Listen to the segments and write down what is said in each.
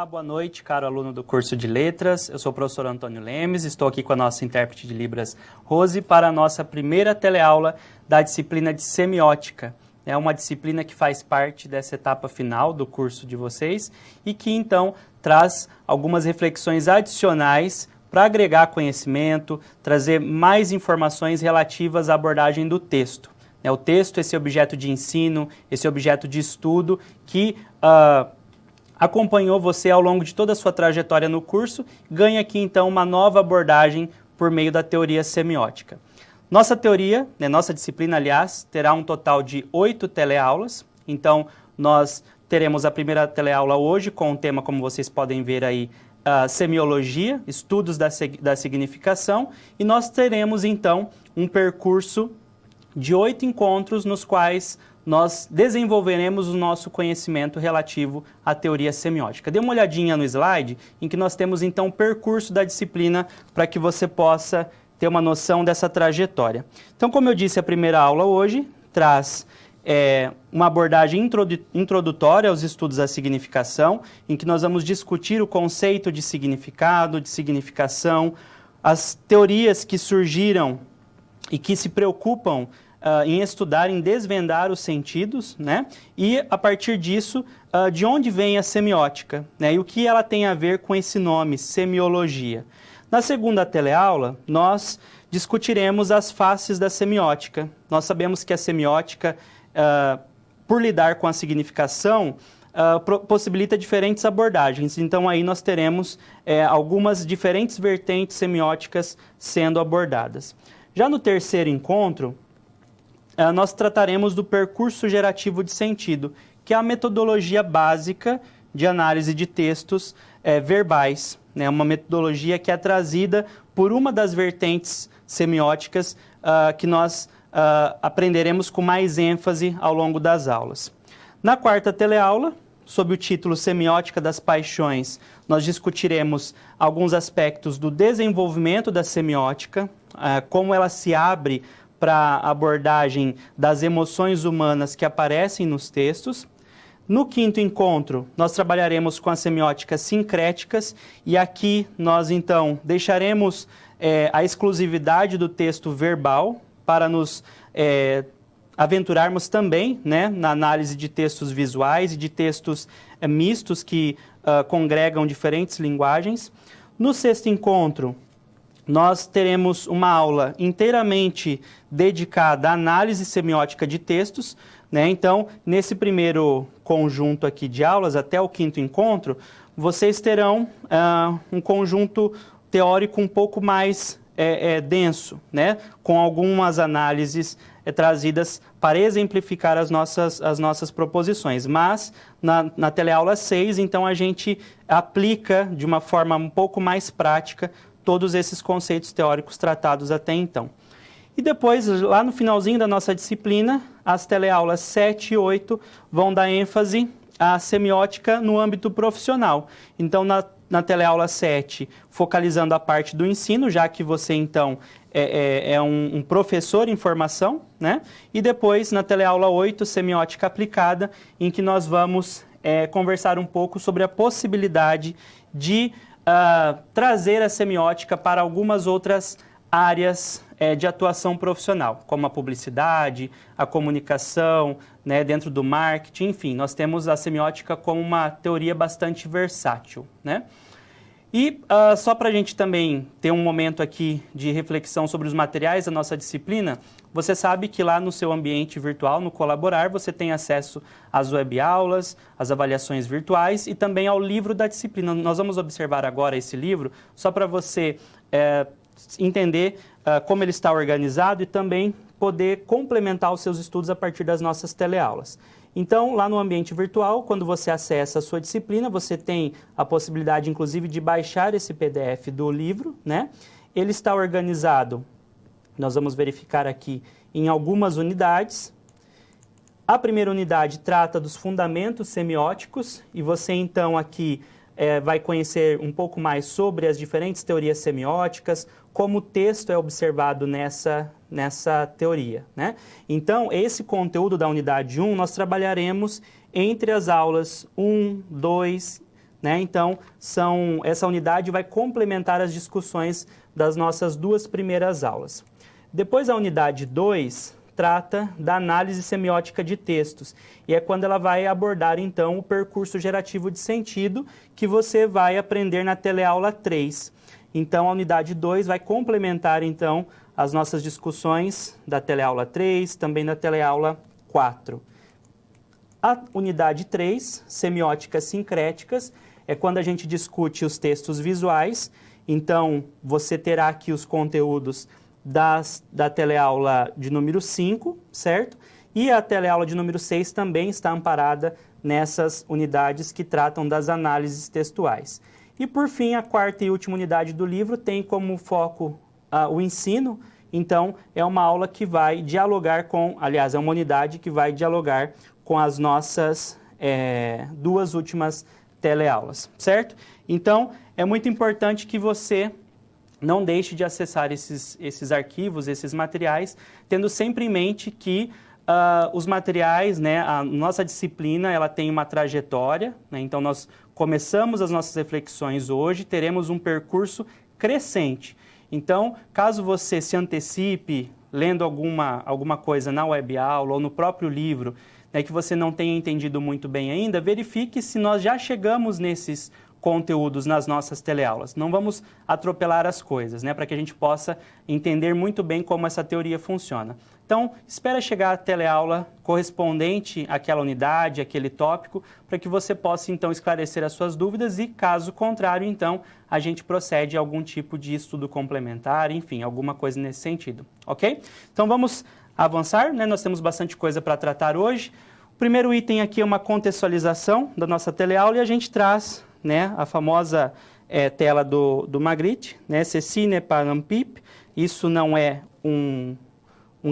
boa noite, caro aluno do curso de Letras. Eu sou o professor Antônio Lemes, estou aqui com a nossa intérprete de Libras, Rose, para a nossa primeira teleaula da disciplina de Semiótica. É uma disciplina que faz parte dessa etapa final do curso de vocês e que, então, traz algumas reflexões adicionais para agregar conhecimento, trazer mais informações relativas à abordagem do texto. O texto, esse objeto de ensino, esse objeto de estudo que acompanhou você ao longo de toda a sua trajetória no curso, ganha aqui então uma nova abordagem por meio da teoria semiótica. Nossa teoria, nossa disciplina, aliás, terá um total de 8 teleaulas. Então, nós teremos a primeira teleaula hoje com o tema, como vocês podem ver aí, semiologia, estudos da significação, e nós teremos então um percurso de 8 encontros nos quais nós desenvolveremos o nosso conhecimento relativo à teoria semiótica. Dê uma olhadinha no slide, em que nós temos então o percurso da disciplina para que você possa ter uma noção dessa trajetória. Então, como eu disse, a primeira aula hoje traz uma abordagem introdutória aos estudos da significação, em que nós vamos discutir o conceito de significado, de significação, as teorias que surgiram e que se preocupam em estudar, em desvendar os sentidos, e a partir disso, de onde vem a semiótica, e o que ela tem a ver com esse nome, semiologia. Na segunda teleaula, nós discutiremos as faces da semiótica. Nós sabemos que a semiótica, por lidar com a significação, possibilita diferentes abordagens. Então, aí nós teremos algumas diferentes vertentes semióticas sendo abordadas. Já no terceiro encontro, nós trataremos do percurso gerativo de sentido, que é a metodologia básica de análise de textos verbais. Uma metodologia que é trazida por uma das vertentes semióticas que nós aprenderemos com mais ênfase ao longo das aulas. Na quarta teleaula, sob o título Semiótica das Paixões, nós discutiremos alguns aspectos do desenvolvimento da semiótica, como ela se abre para a abordagem das emoções humanas que aparecem nos textos. No quinto encontro, nós trabalharemos com as semióticas sincréticas e aqui nós, então, deixaremos a exclusividade do texto verbal para nos aventurarmos também na análise de textos visuais e de textos mistos que congregam diferentes linguagens. No sexto encontro, nós teremos uma aula inteiramente dedicada à análise semiótica de textos, Então, nesse primeiro conjunto aqui de aulas, até o quinto encontro, vocês terão um conjunto teórico um pouco mais denso, com algumas análises trazidas para exemplificar as nossas proposições. Mas, na teleaula 6, então, a gente aplica de uma forma um pouco mais prática todos esses conceitos teóricos tratados até então. E depois, lá no finalzinho da nossa disciplina, as teleaulas 7 e 8 vão dar ênfase à semiótica no âmbito profissional. Então, na teleaula 7, focalizando a parte do ensino, já que você, então, é um professor em formação, E depois, na teleaula 8, semiótica aplicada, em que nós vamos conversar um pouco sobre a possibilidade de trazer a semiótica para algumas outras áreas de atuação profissional, como a publicidade, a comunicação, dentro do marketing, enfim, nós temos a semiótica como uma teoria bastante versátil, E só para a gente também ter um momento aqui de reflexão sobre os materiais da nossa disciplina, você sabe que lá no seu ambiente virtual, no Colaborar, você tem acesso às webaulas, às avaliações virtuais e também ao livro da disciplina. Nós vamos observar agora esse livro, só para você entender como ele está organizado e também poder complementar os seus estudos a partir das nossas teleaulas. Então, lá no ambiente virtual, quando você acessa a sua disciplina, você tem a possibilidade, inclusive, de baixar esse PDF do livro, Ele está organizado, nós vamos verificar aqui, em algumas unidades. A primeira unidade trata dos fundamentos semióticos e você, então, aqui vai conhecer um pouco mais sobre as diferentes teorias semióticas, como o texto é observado nessa teoria, Então, esse conteúdo da unidade 1 nós trabalharemos entre as aulas 1, 2, né? Então, essa unidade vai complementar as discussões das nossas 2 primeiras aulas. Depois, a unidade 2 trata da análise semiótica de textos, e é quando ela vai abordar, então, o percurso gerativo de sentido, que você vai aprender na teleaula 3. Então, a unidade 2 vai complementar, então, as nossas discussões da teleaula 3, também da teleaula 4. A unidade 3, semióticas sincréticas, é quando a gente discute os textos visuais. Então, você terá aqui os conteúdos da teleaula de número 5, certo? E a teleaula de número 6 também está amparada nessas unidades que tratam das análises textuais. E, por fim, a 4ª e última unidade do livro tem como foco o ensino. Então, é uma aula que vai dialogar aliás, é uma unidade que vai dialogar com as nossas 2 últimas teleaulas, certo? Então, é muito importante que você não deixe de acessar esses arquivos, esses materiais, tendo sempre em mente que os materiais, né, a nossa disciplina, ela tem uma trajetória, né? Então, nós começamos as nossas reflexões hoje, teremos um percurso crescente. Então, caso você se antecipe lendo alguma coisa na web-aula ou no próprio livro, né, que você não tenha entendido muito bem ainda, verifique se nós já chegamos nesses conteúdos nas nossas teleaulas. Não vamos atropelar as coisas, né, para que a gente possa entender muito bem como essa teoria funciona. Então, espera chegar a teleaula correspondente àquela unidade, àquele tópico, para que você possa, então, esclarecer as suas dúvidas e, caso contrário, então, a gente procede a algum tipo de estudo complementar, enfim, alguma coisa nesse sentido, ok? Então, vamos avançar, né? Nós temos bastante coisa para tratar hoje. O primeiro item aqui é uma contextualização da nossa teleaula e a gente traz, né, a famosa tela do Magritte, né, Ceci n'est pas un pipe. Isso não é um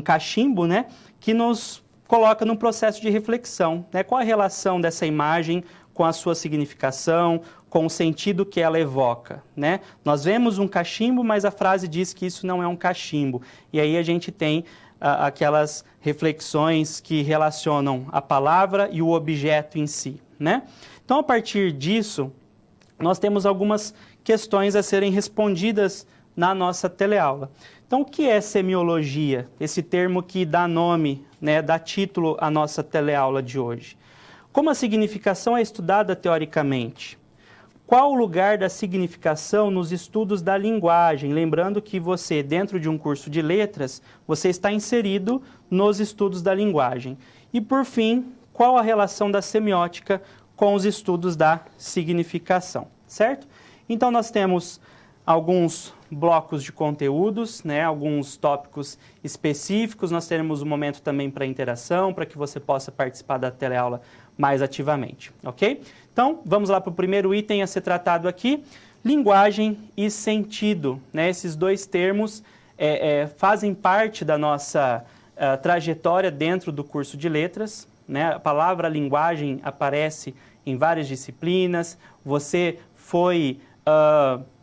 cachimbo, né, que nos coloca num processo de reflexão, né, qual a relação dessa imagem com a sua significação, com o sentido que ela evoca, né? Nós vemos um cachimbo, mas a frase diz que isso não é um cachimbo, e aí a gente tem aquelas reflexões que relacionam a palavra e o objeto em si, né? Então, a partir disso, nós temos algumas questões a serem respondidas na nossa teleaula. Então, o que é semiologia? Esse termo que dá nome, né, dá título à nossa teleaula de hoje. Como a significação é estudada teoricamente? Qual o lugar da significação nos estudos da linguagem? Lembrando que você, dentro de um curso de letras, você está inserido nos estudos da linguagem. E, por fim, qual a relação da semiótica com os estudos da significação, certo? Então, nós temos alguns blocos de conteúdos, né, alguns tópicos específicos. Nós teremos um momento também para interação, para que você possa participar da teleaula mais ativamente, ok? Então, vamos lá para o primeiro item a ser tratado aqui, linguagem e sentido, né? Esses 2 termos fazem parte da nossa trajetória dentro do curso de letras, né? A palavra linguagem aparece em várias disciplinas, você foi,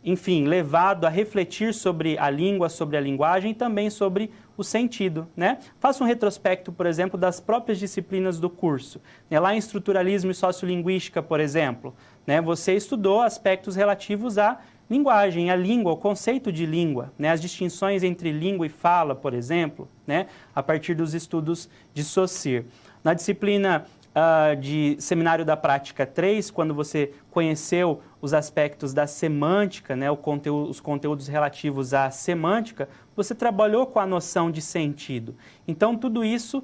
enfim, levado a refletir sobre a língua, sobre a linguagem e também sobre o sentido, né? Faça um retrospecto, por exemplo, das próprias disciplinas do curso, né? Lá em estruturalismo e sociolinguística, por exemplo, né? Você estudou aspectos relativos à linguagem, à língua, o conceito de língua, né? As distinções entre língua e fala, por exemplo, né? A partir dos estudos de Saussure. Na disciplina de Seminário da Prática 3, quando você conheceu os aspectos da semântica, né, os conteúdos relativos à semântica, você trabalhou com a noção de sentido. Então, tudo isso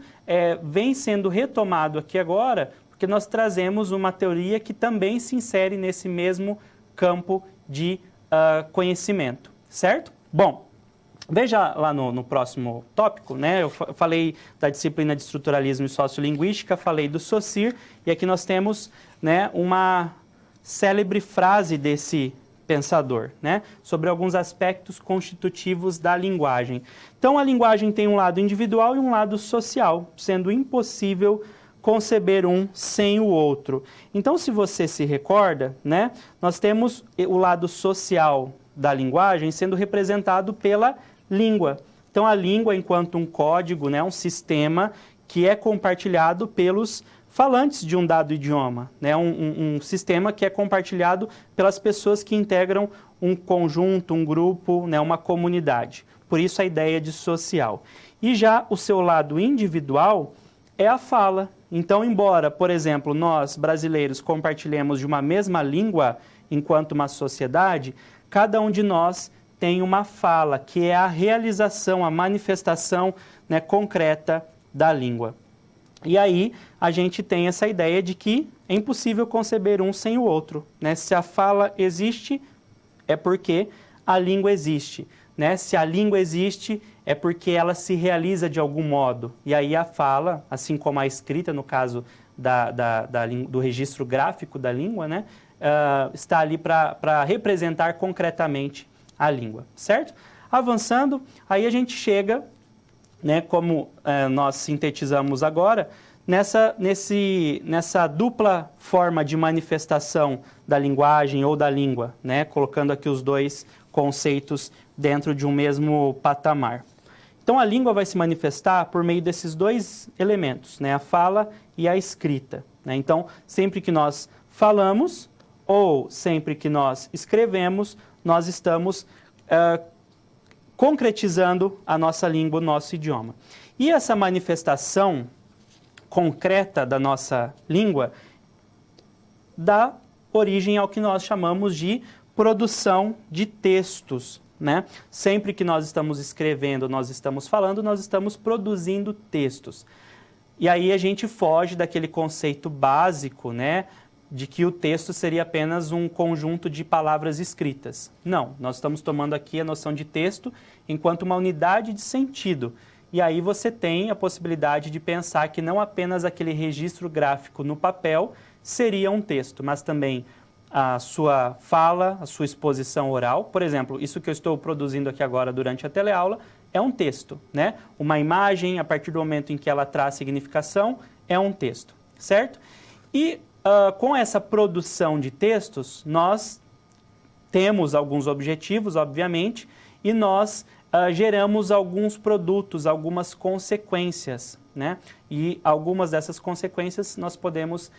vem sendo retomado aqui agora, porque nós trazemos uma teoria que também se insere nesse mesmo campo de conhecimento, certo? Bom, veja lá no próximo tópico, né? Eu falei da disciplina de estruturalismo e sociolinguística, falei do Saussure, e aqui nós temos, né, uma célebre frase desse pensador, né, sobre alguns aspectos constitutivos da linguagem. Então, a linguagem tem um lado individual e um lado social, sendo impossível conceber um sem o outro. Então, se você se recorda, né, nós temos o lado social da linguagem sendo representado pela língua. Então, a língua enquanto um código, né, um sistema que é compartilhado pelos falantes de um dado idioma, né? Um sistema que é compartilhado pelas pessoas que integram um conjunto, um grupo, né? Uma comunidade. Por isso a ideia de social. E já o seu lado individual é a fala. Então, embora, por exemplo, nós brasileiros compartilhemos de uma mesma língua enquanto uma sociedade, cada um de nós tem uma fala, que é a realização, a manifestação, né, concreta da língua. E aí a gente tem essa ideia de que é impossível conceber um sem o outro, né? Se a fala existe, é porque a língua existe, né? Se a língua existe, é porque ela se realiza de algum modo. E aí a fala, assim como a escrita, no caso do registro gráfico da língua, né? Está ali para representar concretamente a língua, certo? Avançando, aí a gente chega, né, como nós sintetizamos agora, nessa dupla forma de manifestação da linguagem ou da língua, né, colocando aqui os dois conceitos dentro de um mesmo patamar. Então, a língua vai se manifestar por meio desses dois elementos, né, a fala e a escrita, né? Então, sempre que nós falamos ou sempre que nós escrevemos, nós estamos concretizando a nossa língua, o nosso idioma. E essa manifestação concreta da nossa língua dá origem ao que nós chamamos de produção de textos, né? Sempre que nós estamos escrevendo, nós estamos falando, nós estamos produzindo textos. E aí a gente foge daquele conceito básico, né, de que o texto seria apenas um conjunto de palavras escritas. Não, nós estamos tomando aqui a noção de texto enquanto uma unidade de sentido. E aí você tem a possibilidade de pensar que não apenas aquele registro gráfico no papel seria um texto, mas também a sua fala, a sua exposição oral. Por exemplo, isso que eu estou produzindo aqui agora durante a teleaula é um texto, né? Uma imagem, a partir do momento em que ela traz significação, é um texto, certo? E com essa produção de textos, nós temos alguns objetivos, obviamente, e nós geramos alguns produtos, algumas consequências, né? E algumas dessas consequências nós podemos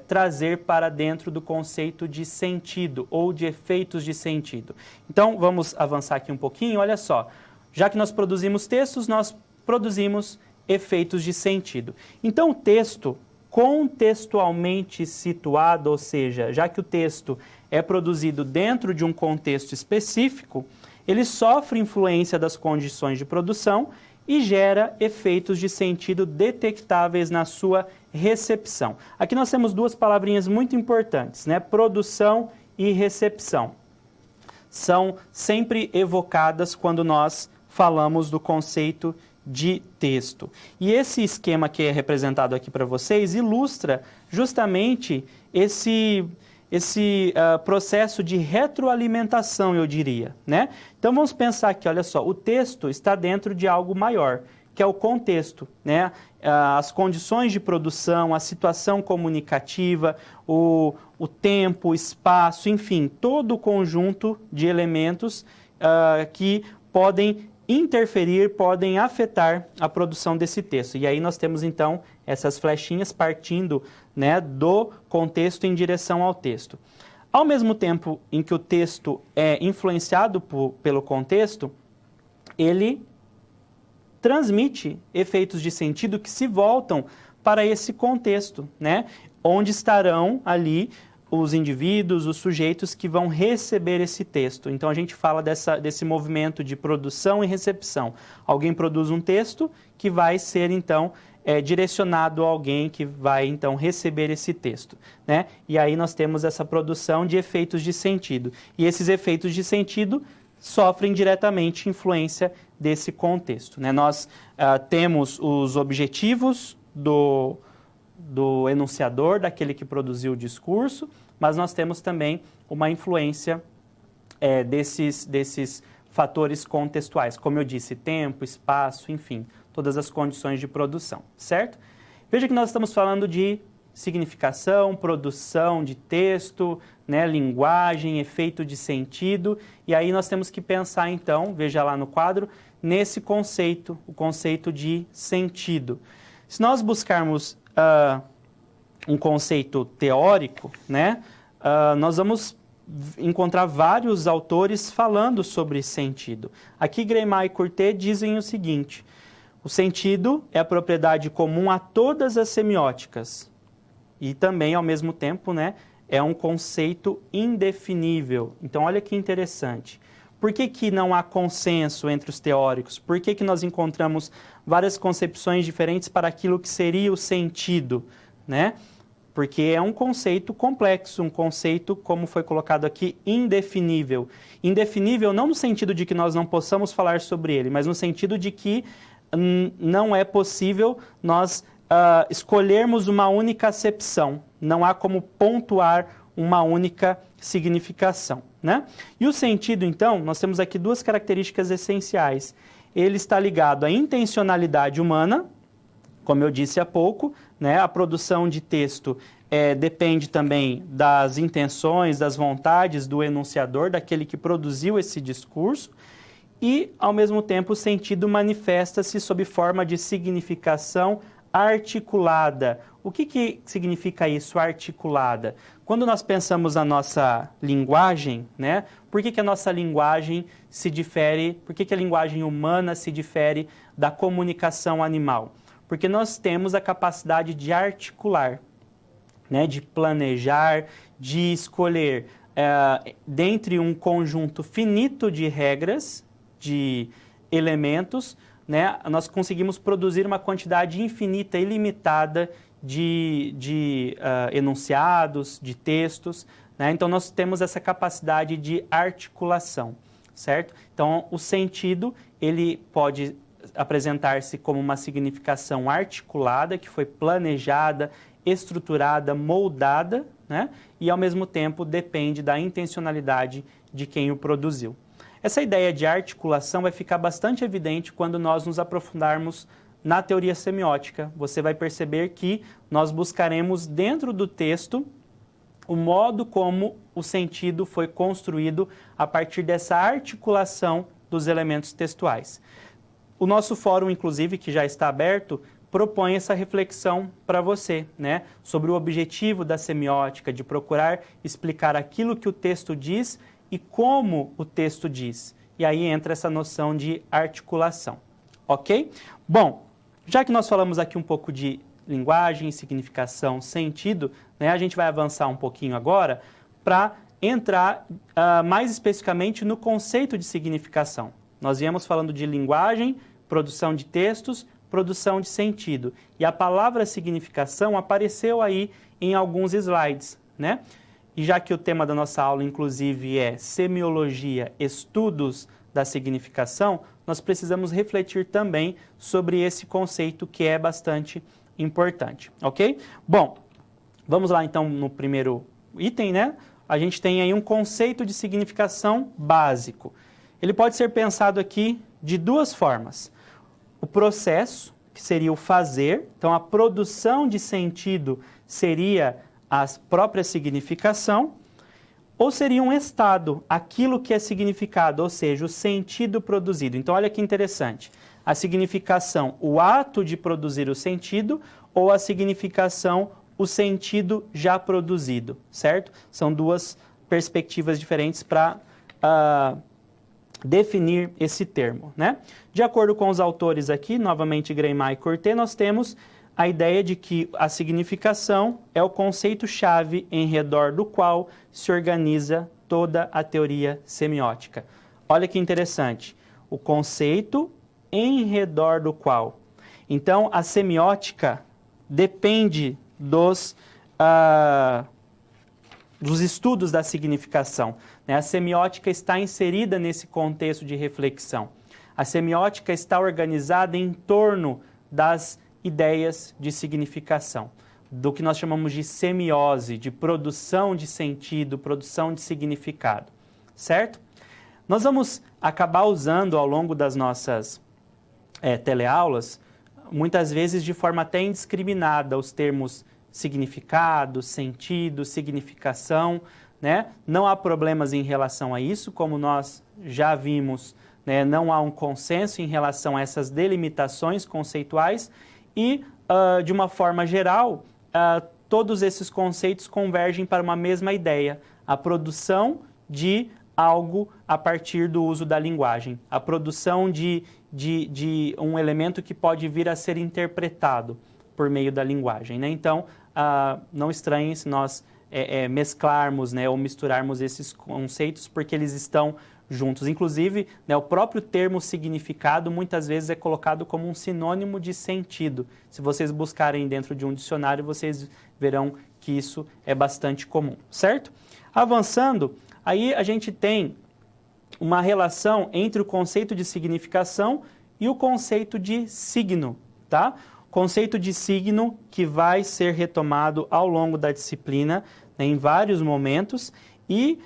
trazer para dentro do conceito de sentido ou de efeitos de sentido. Então, vamos avançar aqui um pouquinho. Olha só, já que nós produzimos textos, nós produzimos efeitos de sentido. Então, o texto contextualmente situado, ou seja, já que o texto é produzido dentro de um contexto específico, ele sofre influência das condições de produção e gera efeitos de sentido detectáveis na sua recepção. Aqui nós temos duas palavrinhas muito importantes, né? Produção e recepção. São sempre evocadas quando nós falamos do conceito de texto. E esse esquema que é representado aqui para vocês ilustra justamente esse processo de retroalimentação, eu diria, né? Então vamos pensar aqui, olha só, o texto está dentro de algo maior, que é o contexto, né? As condições de produção, a situação comunicativa, o tempo, o espaço, enfim, todo o conjunto de elementos que podem interferir, podem afetar a produção desse texto. E aí nós temos, então, essas flechinhas partindo, né, do contexto em direção ao texto. Ao mesmo tempo em que o texto é influenciado pelo contexto, ele transmite efeitos de sentido que se voltam para esse contexto, né, onde estarão ali os indivíduos, os sujeitos que vão receber esse texto. Então, a gente fala desse movimento de produção e recepção. Alguém produz um texto que vai ser, então, direcionado a alguém que vai, então, receber esse texto, né? E aí nós temos essa produção de efeitos de sentido. E esses efeitos de sentido sofrem diretamente influência desse contexto, né? Nós temos os objetivos do enunciador, daquele que produziu o discurso, mas nós temos também uma influência desses fatores contextuais, como eu disse, tempo, espaço, enfim, todas as condições de produção, certo? Veja que nós estamos falando de significação, produção de texto, né, linguagem, efeito de sentido, e aí nós temos que pensar então, veja lá no quadro, nesse conceito, o conceito de sentido. Se nós buscarmos um conceito teórico, né, nós vamos encontrar vários autores falando sobre sentido. Aqui Greimat e Courtet dizem o seguinte: o sentido é a propriedade comum a todas as semióticas e também, ao mesmo tempo, né, é um conceito indefinível. Então, olha que interessante. Por que que não há consenso entre os teóricos? Por que que nós encontramos várias concepções diferentes para aquilo que seria o sentido, né? Porque é um conceito complexo, um conceito, como foi colocado aqui, indefinível. Indefinível não no sentido de que nós não possamos falar sobre ele, mas no sentido de que não é possível nós escolhermos uma única acepção. Não há como pontuar uma única significação, né? E o sentido, então, nós temos aqui duas características essenciais. Ele está ligado à intencionalidade humana, como eu disse há pouco, né? A produção de texto depende também das intenções, das vontades do enunciador, daquele que produziu esse discurso, e, ao mesmo tempo, o sentido manifesta-se sob forma de significação articulada. O que significa isso, articulada? Quando nós pensamos na nossa linguagem, né? Por que a nossa linguagem se difere, por que a linguagem humana se difere da comunicação animal? Porque nós temos a capacidade de articular, né? De planejar, de escolher dentre um conjunto finito de regras, de elementos, né? Nós conseguimos produzir uma quantidade infinita, ilimitada de enunciados, de textos, né? Então, nós temos essa capacidade de articulação, certo? Então, o sentido, ele pode apresentar-se como uma significação articulada, que foi planejada, estruturada, moldada, né? E, ao mesmo tempo, depende da intencionalidade de quem o produziu. Essa ideia de articulação vai ficar bastante evidente quando nós nos aprofundarmos na teoria semiótica. Você vai perceber que nós buscaremos dentro do texto o modo como o sentido foi construído a partir dessa articulação dos elementos textuais. O nosso fórum, inclusive, que já está aberto, propõe essa reflexão para você, né? Sobre o objetivo da semiótica, de procurar explicar aquilo que o texto diz e como o texto diz. E aí entra essa noção de articulação, ok? Bom, já que nós falamos aqui um pouco de linguagem, significação, sentido, né, a gente vai avançar um pouquinho agora para entrar mais especificamente no conceito de significação. Nós viemos falando de linguagem, produção de textos, produção de sentido. E a palavra significação apareceu aí em alguns slides, né? E já que o tema da nossa aula, inclusive, é semiologia, estudos da significação, nós precisamos refletir também sobre esse conceito que é bastante importante, ok? Bom, vamos lá então no primeiro item, né? A gente tem aí um conceito de significação básico. Ele pode ser pensado aqui de duas formas. O processo, que seria o fazer, então a produção de sentido seria a própria significação, ou seria um estado, aquilo que é significado, ou seja, o sentido produzido. Então, olha que interessante. A significação, o ato de produzir o sentido, ou a significação, o sentido já produzido, certo? São duas perspectivas diferentes para definir esse termo, né? De acordo com os autores aqui, novamente Greimat e Courtet, nós temos a ideia de que a significação é o conceito-chave em redor do qual se organiza toda a teoria semiótica. Olha que interessante, o conceito em redor do qual. Então, a semiótica depende dos estudos da significação, né? A semiótica está inserida nesse contexto de reflexão. A semiótica está organizada em torno das ideias de significação, do que nós chamamos de semiose, de produção de sentido, produção de significado, certo? Nós vamos acabar usando ao longo das nossas teleaulas, muitas vezes de forma até indiscriminada, os termos significado, sentido, significação, né? Não há problemas em relação a isso, como nós já vimos, né? Não há um consenso em relação a essas delimitações conceituais e, de uma forma geral, todos esses conceitos convergem para uma mesma ideia, a produção de algo a partir do uso da linguagem, a produção de um elemento que pode vir a ser interpretado por meio da linguagem, né? Então, não estranhem se nós mesclarmos, né, ou misturarmos esses conceitos, porque eles estão juntos. Inclusive, né, o próprio termo significado muitas vezes é colocado como um sinônimo de sentido. Se vocês buscarem dentro de um dicionário, vocês verão que isso é bastante comum, certo? Avançando, aí a gente tem uma relação entre o conceito de significação e o conceito de signo, tá? Conceito de signo que vai ser retomado ao longo da disciplina, né, em vários momentos, e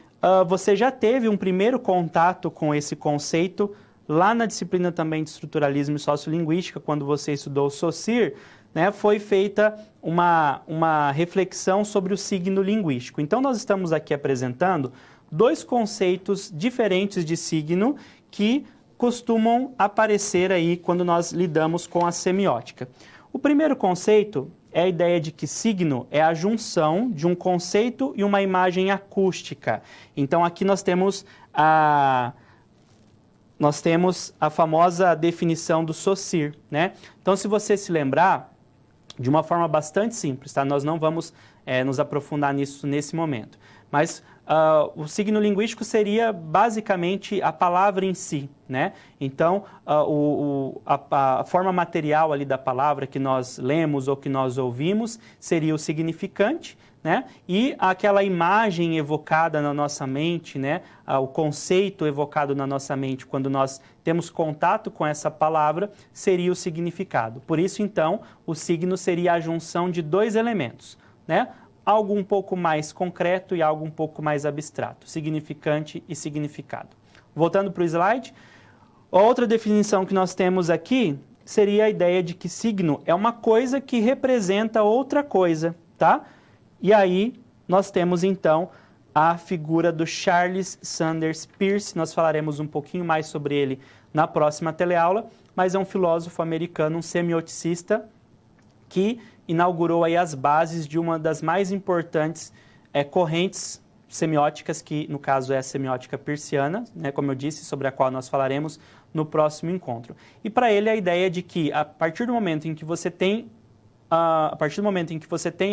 você já teve um primeiro contato com esse conceito lá na disciplina também de estruturalismo e sociolinguística, quando você estudou o Saussure, né, foi feita uma reflexão sobre o signo linguístico. Então, nós estamos aqui apresentando dois conceitos diferentes de signo que costumam aparecer aí quando nós lidamos com a semiótica. O primeiro conceito é a ideia de que signo é a junção de um conceito e uma imagem acústica. Então, aqui nós temos a famosa definição do Saussure, né? Então, se você se lembrar, de uma forma bastante simples, tá? Nós não vamos nos aprofundar nisso nesse momento. Mas o signo linguístico seria basicamente a palavra em si, né? Então, a forma material ali da palavra que nós lemos ou que nós ouvimos seria o significante, né? E aquela imagem evocada na nossa mente, né? O conceito evocado na nossa mente quando nós temos contato com essa palavra seria o significado. Por isso, então, o signo seria a junção de dois elementos, né? Algo um pouco mais concreto e algo um pouco mais abstrato, significante e significado. Voltando para o slide, outra definição que nós temos aqui seria a ideia de que signo é uma coisa que representa outra coisa, tá? E aí nós temos então a figura do Charles Sanders Peirce, nós falaremos um pouquinho mais sobre ele na próxima teleaula, mas é um filósofo americano, um semioticista, que inaugurou aí as bases de uma das mais importantes correntes semióticas, que no caso é a semiótica peirciana, né, como eu disse, sobre a qual nós falaremos no próximo encontro. E para ele a ideia de que a partir do momento em que você tem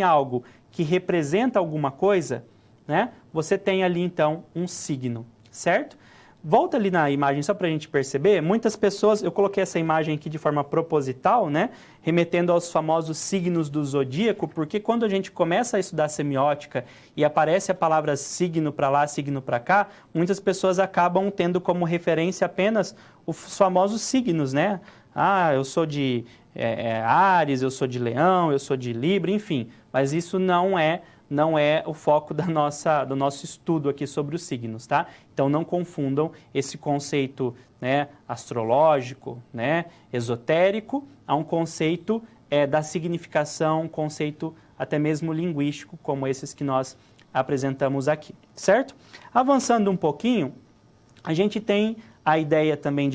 algo que representa alguma coisa, né, você tem ali então um signo, certo? Volta ali na imagem só para a gente perceber, muitas pessoas, eu coloquei essa imagem aqui de forma proposital, né, remetendo aos famosos signos do zodíaco, porque quando a gente começa a estudar semiótica e aparece a palavra signo para lá, signo para cá, muitas pessoas acabam tendo como referência apenas os famosos signos, né? Ah, eu sou de Áries, eu sou de Leão, eu sou de Libra, enfim, mas isso não é o foco do nosso estudo aqui sobre os signos, tá? Então não confundam esse conceito, né, astrológico, né, esotérico, a um conceito da significação, um conceito até mesmo linguístico, como esses que nós apresentamos aqui, certo? Avançando um pouquinho, a gente tem a ideia também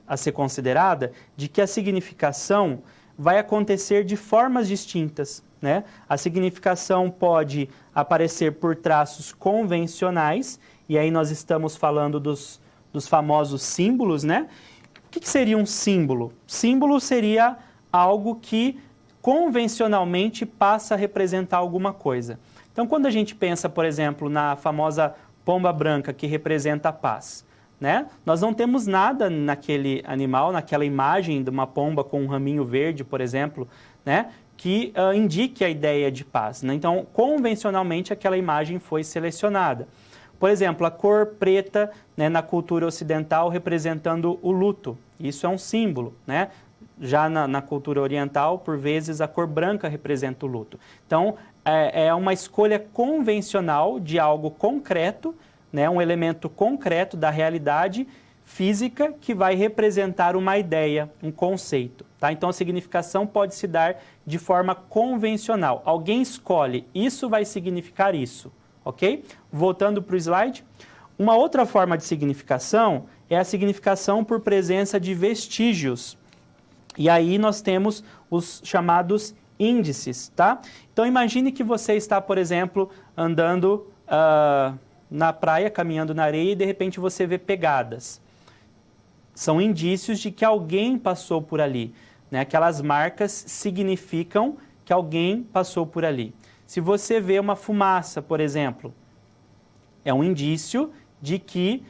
a ser considerada de que a significação vai acontecer de formas distintas, né? A significação pode aparecer por traços convencionais, e aí nós estamos falando dos famosos símbolos, né? O que seria um símbolo? Símbolo seria algo que convencionalmente passa a representar alguma coisa. Então, quando a gente pensa, por exemplo, na famosa pomba branca, que representa a paz, né? Nós não temos nada naquele animal, naquela imagem de uma pomba com um raminho verde, por exemplo, né, que indique a ideia de paz, né? Então, convencionalmente, aquela imagem foi selecionada. Por exemplo, a cor preta, né, na cultura ocidental representando o luto. Isso é um símbolo, né? Já na cultura oriental, por vezes, a cor branca representa o luto. Então, é uma escolha convencional de algo concreto, né, um elemento concreto da realidade física que vai representar uma ideia, um conceito, tá? Então, a significação pode se dar de forma convencional. Alguém escolhe, isso vai significar isso, ok? Voltando para o slide. Uma outra forma de significação é a significação por presença de vestígios. E aí nós temos os chamados índices, tá? Então imagine que você está, por exemplo, andando na praia, caminhando na areia e de repente você vê pegadas. São indícios de que alguém passou por ali, né? Aquelas marcas significam que alguém passou por ali. Se você vê uma fumaça, por exemplo, é um indício de que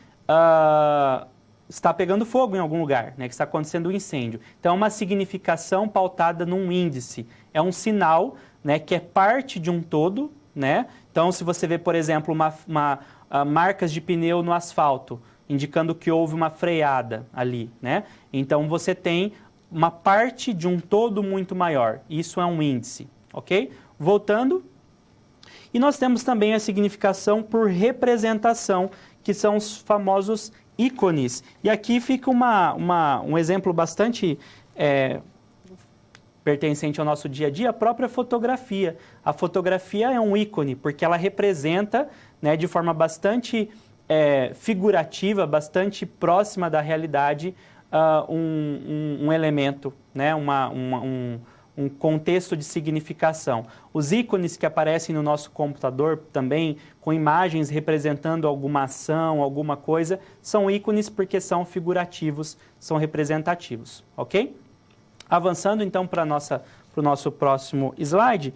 está pegando fogo em algum lugar, né? Que está acontecendo um incêndio. Então, é uma significação pautada num índice. É um sinal, né, que é parte de um todo, né? Então, se você vê, por exemplo, marcas de pneu no asfalto, indicando que houve uma freada ali, né? Então, você tem uma parte de um todo muito maior. Isso é um índice, ok? Voltando. E nós temos também a significação por representação, que são os famosos ícones. E aqui fica um exemplo bastante pertencente ao nosso dia a dia, a própria fotografia. A fotografia é um ícone, porque ela representa, né, de forma bastante figurativa, bastante próxima da realidade, um elemento, né, um contexto de significação. Os ícones que aparecem no nosso computador também, com imagens representando alguma ação, alguma coisa, são ícones porque são figurativos, são representativos, ok? Avançando então para o nosso próximo slide,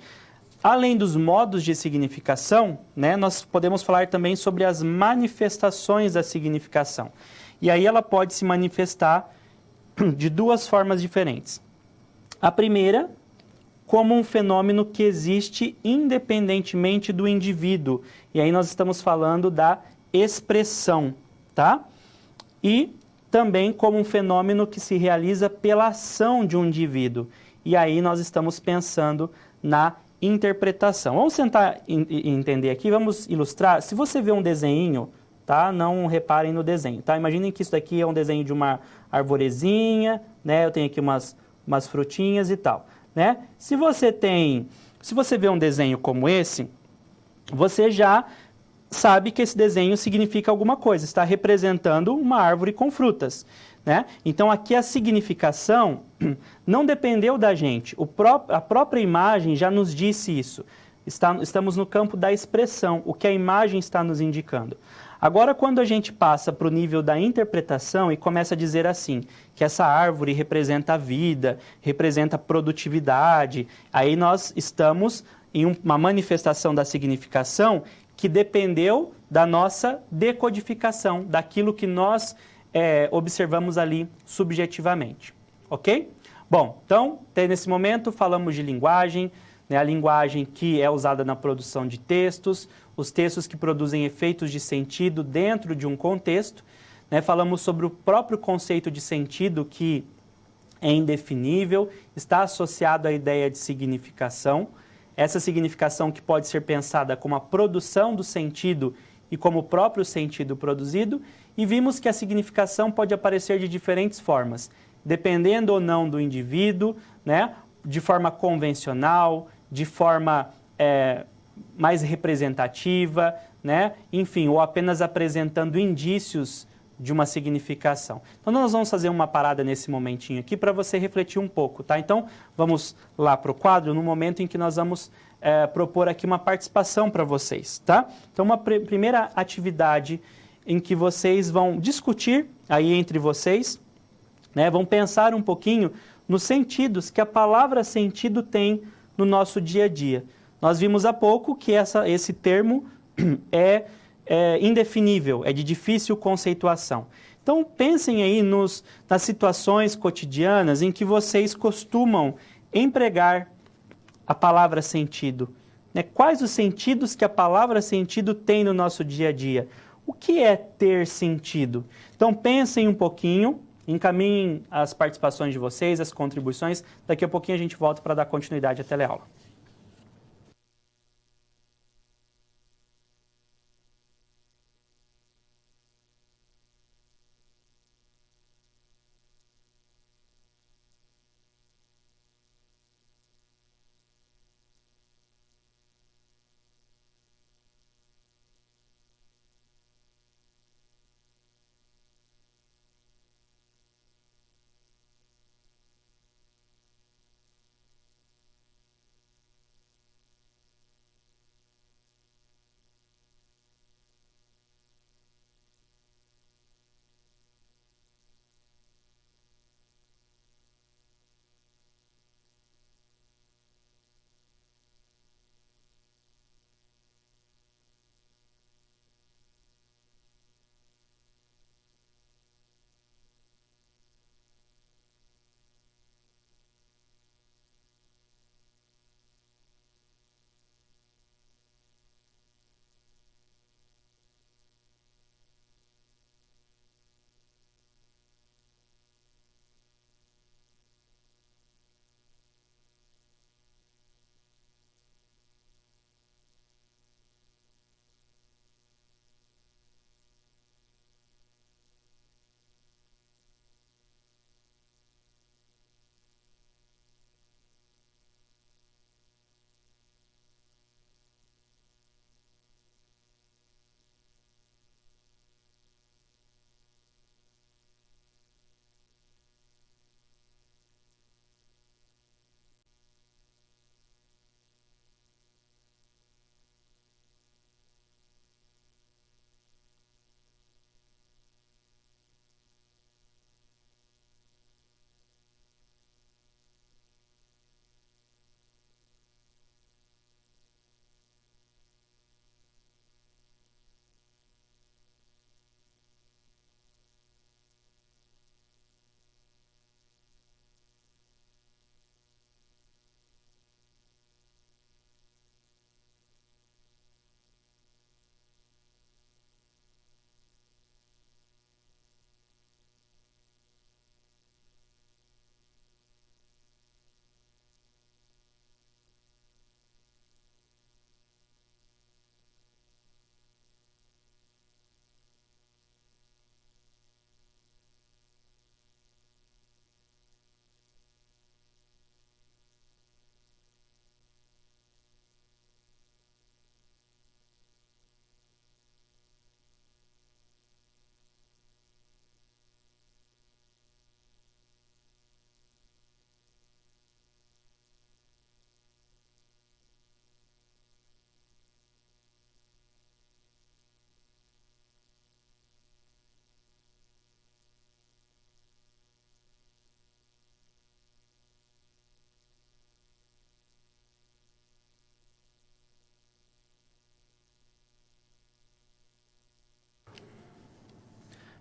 além dos modos de significação, né, nós podemos falar também sobre as manifestações da significação. E aí ela pode se manifestar de duas formas diferentes. A primeira, como um fenômeno que existe independentemente do indivíduo. E aí nós estamos falando da expressão, tá? E também como um fenômeno que se realiza pela ação de um indivíduo. E aí nós estamos pensando na interpretação. Vamos tentar entender aqui, vamos ilustrar. Se você vê um desenho, tá? Não reparem no desenho, tá? Imaginem que isso daqui é um desenho de uma arvorezinha, né? Eu tenho aqui umas frutinhas e tal, né? Se você vê um desenho como esse, você já sabe que esse desenho significa alguma coisa, está representando uma árvore com frutas, né? Então aqui a significação não dependeu da gente, a própria imagem já nos disse isso. Estamos no campo da expressão, o que a imagem está nos indicando. Agora, quando a gente passa para o nível da interpretação e começa a dizer assim, que essa árvore representa a vida, representa a produtividade, aí nós estamos em uma manifestação da significação que dependeu da nossa decodificação, daquilo que nós observamos ali subjetivamente, ok? Bom, então, nesse momento falamos de linguagem, né, a linguagem que é usada na produção de textos, os textos que produzem efeitos de sentido dentro de um contexto, né, falamos sobre o próprio conceito de sentido que é indefinível, está associado à ideia de significação, essa significação que pode ser pensada como a produção do sentido e como o próprio sentido produzido, e vimos que a significação pode aparecer de diferentes formas, dependendo ou não do indivíduo, né, de forma convencional, de forma mais representativa, né, enfim, ou apenas apresentando indícios de uma significação. Então, nós vamos fazer uma parada nesse momentinho aqui para você refletir um pouco, tá? Então, vamos lá para o quadro, no momento em que nós vamos propor aqui uma participação para vocês, tá? Então, uma primeira atividade em que vocês vão discutir aí entre vocês, né? Vão pensar um pouquinho nos sentidos que a palavra sentido tem no nosso dia a dia. Nós vimos há pouco que esse termo é indefinível, é de difícil conceituação. Então, pensem aí nas situações cotidianas em que vocês costumam empregar a palavra sentido, né? Quais os sentidos que a palavra sentido tem no nosso dia a dia? O que é ter sentido? Então, pensem um pouquinho, encaminhem as participações de vocês, as contribuições. Daqui a pouquinho a gente volta para dar continuidade à teleaula.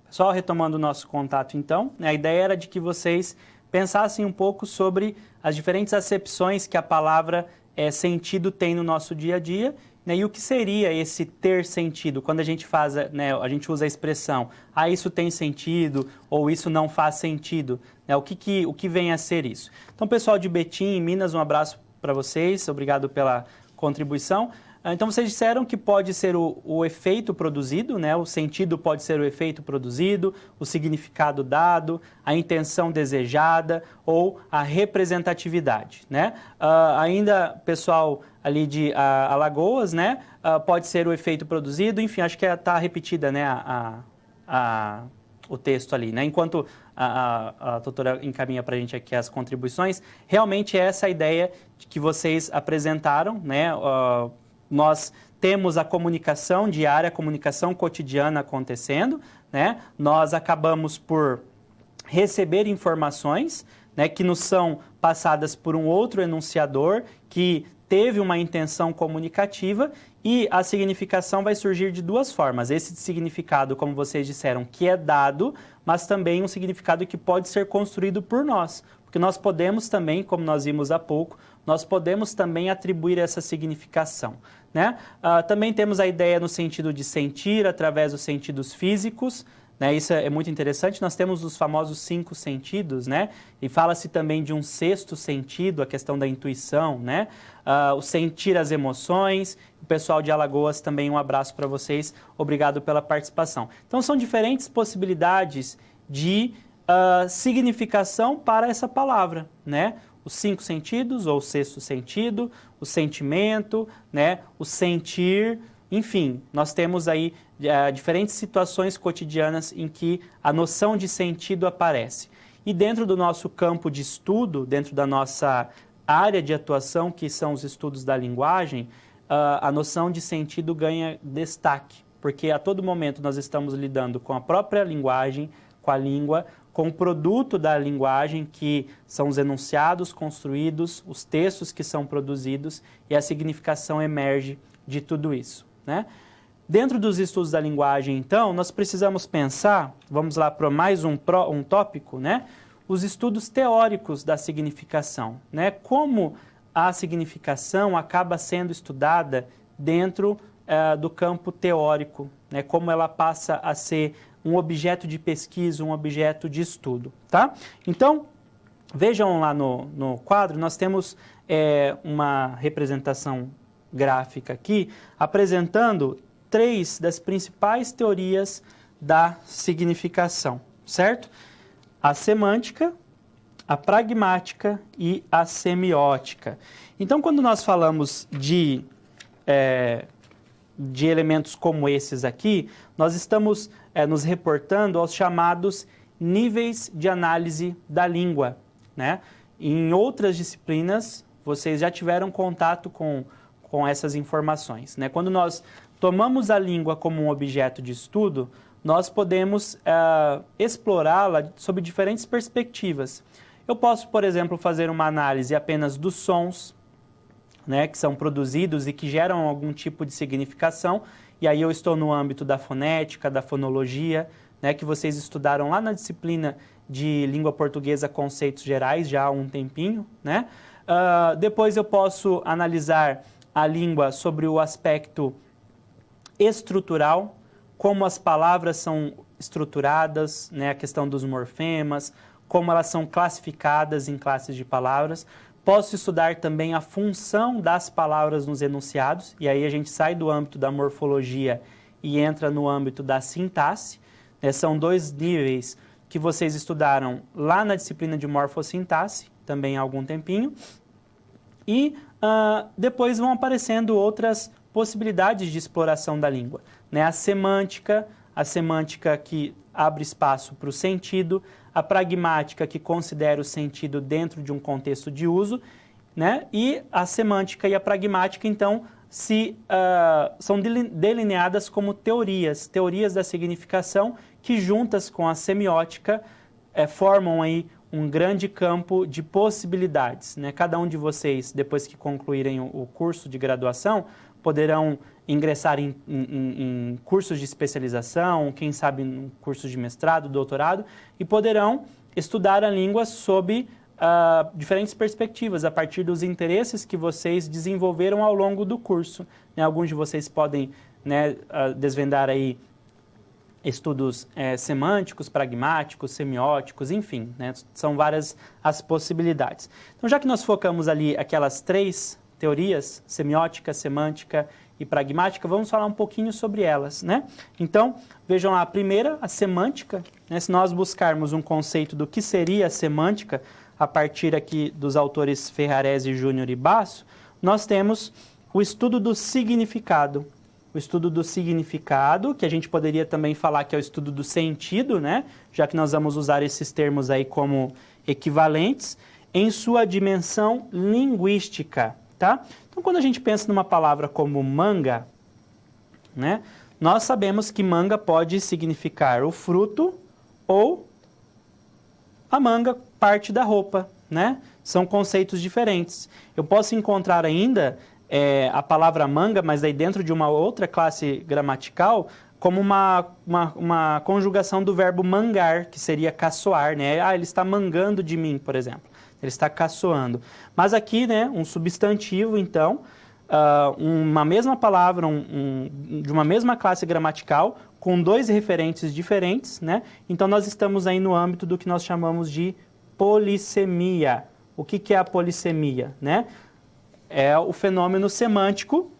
Só retomando o nosso contato, então, a ideia era de que vocês pensassem um pouco sobre as diferentes acepções que a palavra sentido tem no nosso dia a dia, né, e o que seria esse ter sentido, quando a gente faz, né, a gente usa a expressão, isso tem sentido, ou isso não faz sentido, né, o que vem a ser isso. Então, pessoal de Betim, em Minas, um abraço para vocês, obrigado pela contribuição. Então, vocês disseram que pode ser o efeito produzido, né? O sentido pode ser o efeito produzido, o significado dado, a intenção desejada ou a representatividade, né? Ainda, pessoal ali de Alagoas, né? Pode ser o efeito produzido, enfim, acho que está repetida, né? O texto ali, né? Enquanto a doutora encaminha para a gente aqui as contribuições, realmente é essa a ideia que vocês apresentaram, né? Nós temos a comunicação diária, a comunicação cotidiana acontecendo, né? Nós acabamos por receber informações, né, que nos são passadas por um outro enunciador que teve uma intenção comunicativa e a significação vai surgir de duas formas. Esse significado, como vocês disseram, que é dado, mas também um significado que pode ser construído por nós. Porque nós podemos também, como nós vimos há pouco, nós podemos também atribuir essa significação, né? Também temos a ideia no sentido de sentir, através dos sentidos físicos, né? Isso é muito interessante. Nós temos os famosos 5 sentidos, né? E fala-se também de um 6º sentido, a questão da intuição, né? O sentir as emoções. O pessoal de Alagoas também, um abraço para vocês. Obrigado pela participação. Então, são diferentes possibilidades de significação para essa palavra, né? Os 5 sentidos, ou o 6º sentido, o sentimento, né? O sentir, enfim, nós temos aí diferentes situações cotidianas em que a noção de sentido aparece. E dentro do nosso campo de estudo, dentro da nossa área de atuação, que são os estudos da linguagem, a noção de sentido ganha destaque, porque a todo momento nós estamos lidando com a própria linguagem, com a língua, com o produto da linguagem, que são os enunciados construídos, os textos que são produzidos, e a significação emerge de tudo isso, né? Dentro dos estudos da linguagem, então, nós precisamos pensar, vamos lá para mais um tópico, né? Os estudos teóricos da significação, né? Como a significação acaba sendo estudada dentro do campo teórico, né? Como ela passa a ser um objeto de pesquisa, um objeto de estudo, tá? Então, vejam lá no quadro, nós temos uma representação gráfica aqui, apresentando 3 das principais teorias da significação, certo? A semântica, a pragmática e a semiótica. Então, quando nós falamos de elementos como esses aqui, nós estamos nos reportando aos chamados níveis de análise da língua, né? Em outras disciplinas, vocês já tiveram contato com essas informações, né? Quando nós tomamos a língua como um objeto de estudo, nós podemos explorá-la sob diferentes perspectivas. Eu posso, por exemplo, fazer uma análise apenas dos sons, né, que são produzidos e que geram algum tipo de significação, e aí eu estou no âmbito da fonética, da fonologia, né, que vocês estudaram lá na disciplina de língua portuguesa, conceitos gerais, já há um tempinho, né? Depois eu posso analisar a língua sobre o aspecto estrutural, como as palavras são estruturadas, né, a questão dos morfemas, como elas são classificadas em classes de palavras. Posso estudar também a função das palavras nos enunciados, e aí a gente sai do âmbito da morfologia e entra no âmbito da sintaxe. São 2 níveis que vocês estudaram lá na disciplina de morfossintaxe, também há algum tempinho. E depois vão aparecendo outras possibilidades de exploração da língua, né? A semântica que abre espaço para o sentido, a pragmática que considera o sentido dentro de um contexto de uso, né? E a semântica e a pragmática, então, são delineadas como teorias da significação que, juntas com a semiótica, formam aí um grande campo de possibilidades, né? Cada um de vocês, depois que concluírem o curso de graduação, poderão ingressar em cursos de especialização, quem sabe em cursos de mestrado, doutorado, e poderão estudar a língua sob diferentes perspectivas, a partir dos interesses que vocês desenvolveram ao longo do curso. Né? Alguns de vocês podem, né, desvendar aí estudos semânticos, pragmáticos, semióticos, enfim, né? São várias as possibilidades. Então, já que nós focamos ali aquelas 3 teorias, semiótica, semântica e pragmática, vamos falar um pouquinho sobre elas, né? Então, vejam lá, a primeira, a semântica, né? Se nós buscarmos um conceito do que seria a semântica, a partir aqui dos autores Ferrarese, Júnior e Basso, nós temos o estudo do significado. O estudo do significado, que a gente poderia também falar que é o estudo do sentido, né? Já que nós vamos usar esses termos aí como equivalentes, em sua dimensão linguística, tá? Então, quando a gente pensa numa palavra como manga, né? Nós sabemos que manga pode significar o fruto ou a manga, parte da roupa, né? São conceitos diferentes. Eu posso encontrar ainda a palavra manga, mas aí dentro de uma outra classe gramatical, como uma conjugação do verbo mangar, que seria caçoar, né? Ah, ele está mangando de mim, por exemplo. Ele está caçoando. Mas aqui, né, um substantivo, então, uma mesma palavra, de uma mesma classe gramatical, com 2 referentes diferentes, né? Então, nós estamos aí no âmbito do que nós chamamos de polissemia. O que é a polissemia, né? É o fenômeno semântico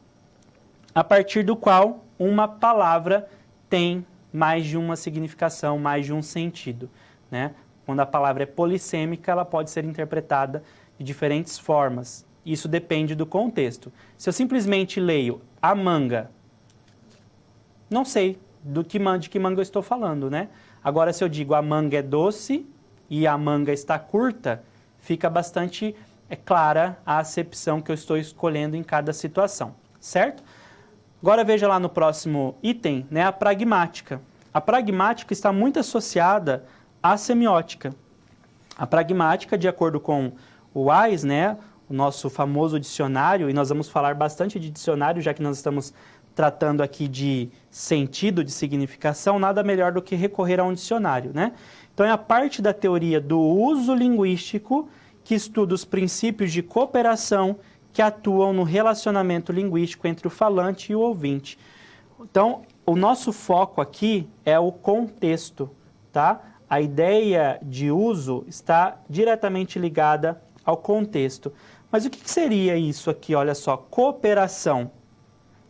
a partir do qual uma palavra tem mais de uma significação, mais de um sentido, né? Quando a palavra é polissêmica, ela pode ser interpretada de diferentes formas. Isso depende do contexto. Se eu simplesmente leio a manga, não sei de que manga eu estou falando, né? Agora, se eu digo a manga é doce e a manga está curta, fica bastante clara a acepção que eu estou escolhendo em cada situação, certo? Agora veja lá no próximo item, né, a pragmática. A pragmática está muito associada à semiótica. A pragmática, de acordo com o Wise, né, o nosso famoso dicionário, e nós vamos falar bastante de dicionário, já que nós estamos tratando aqui de sentido, de significação, nada melhor do que recorrer a um dicionário, né? Então é a parte da teoria do uso linguístico que estuda os princípios de cooperação que atuam no relacionamento linguístico entre o falante e o ouvinte. Então, o nosso foco aqui é o contexto, tá? A ideia de uso está diretamente ligada ao contexto. Mas o que seria isso aqui? Olha só, cooperação.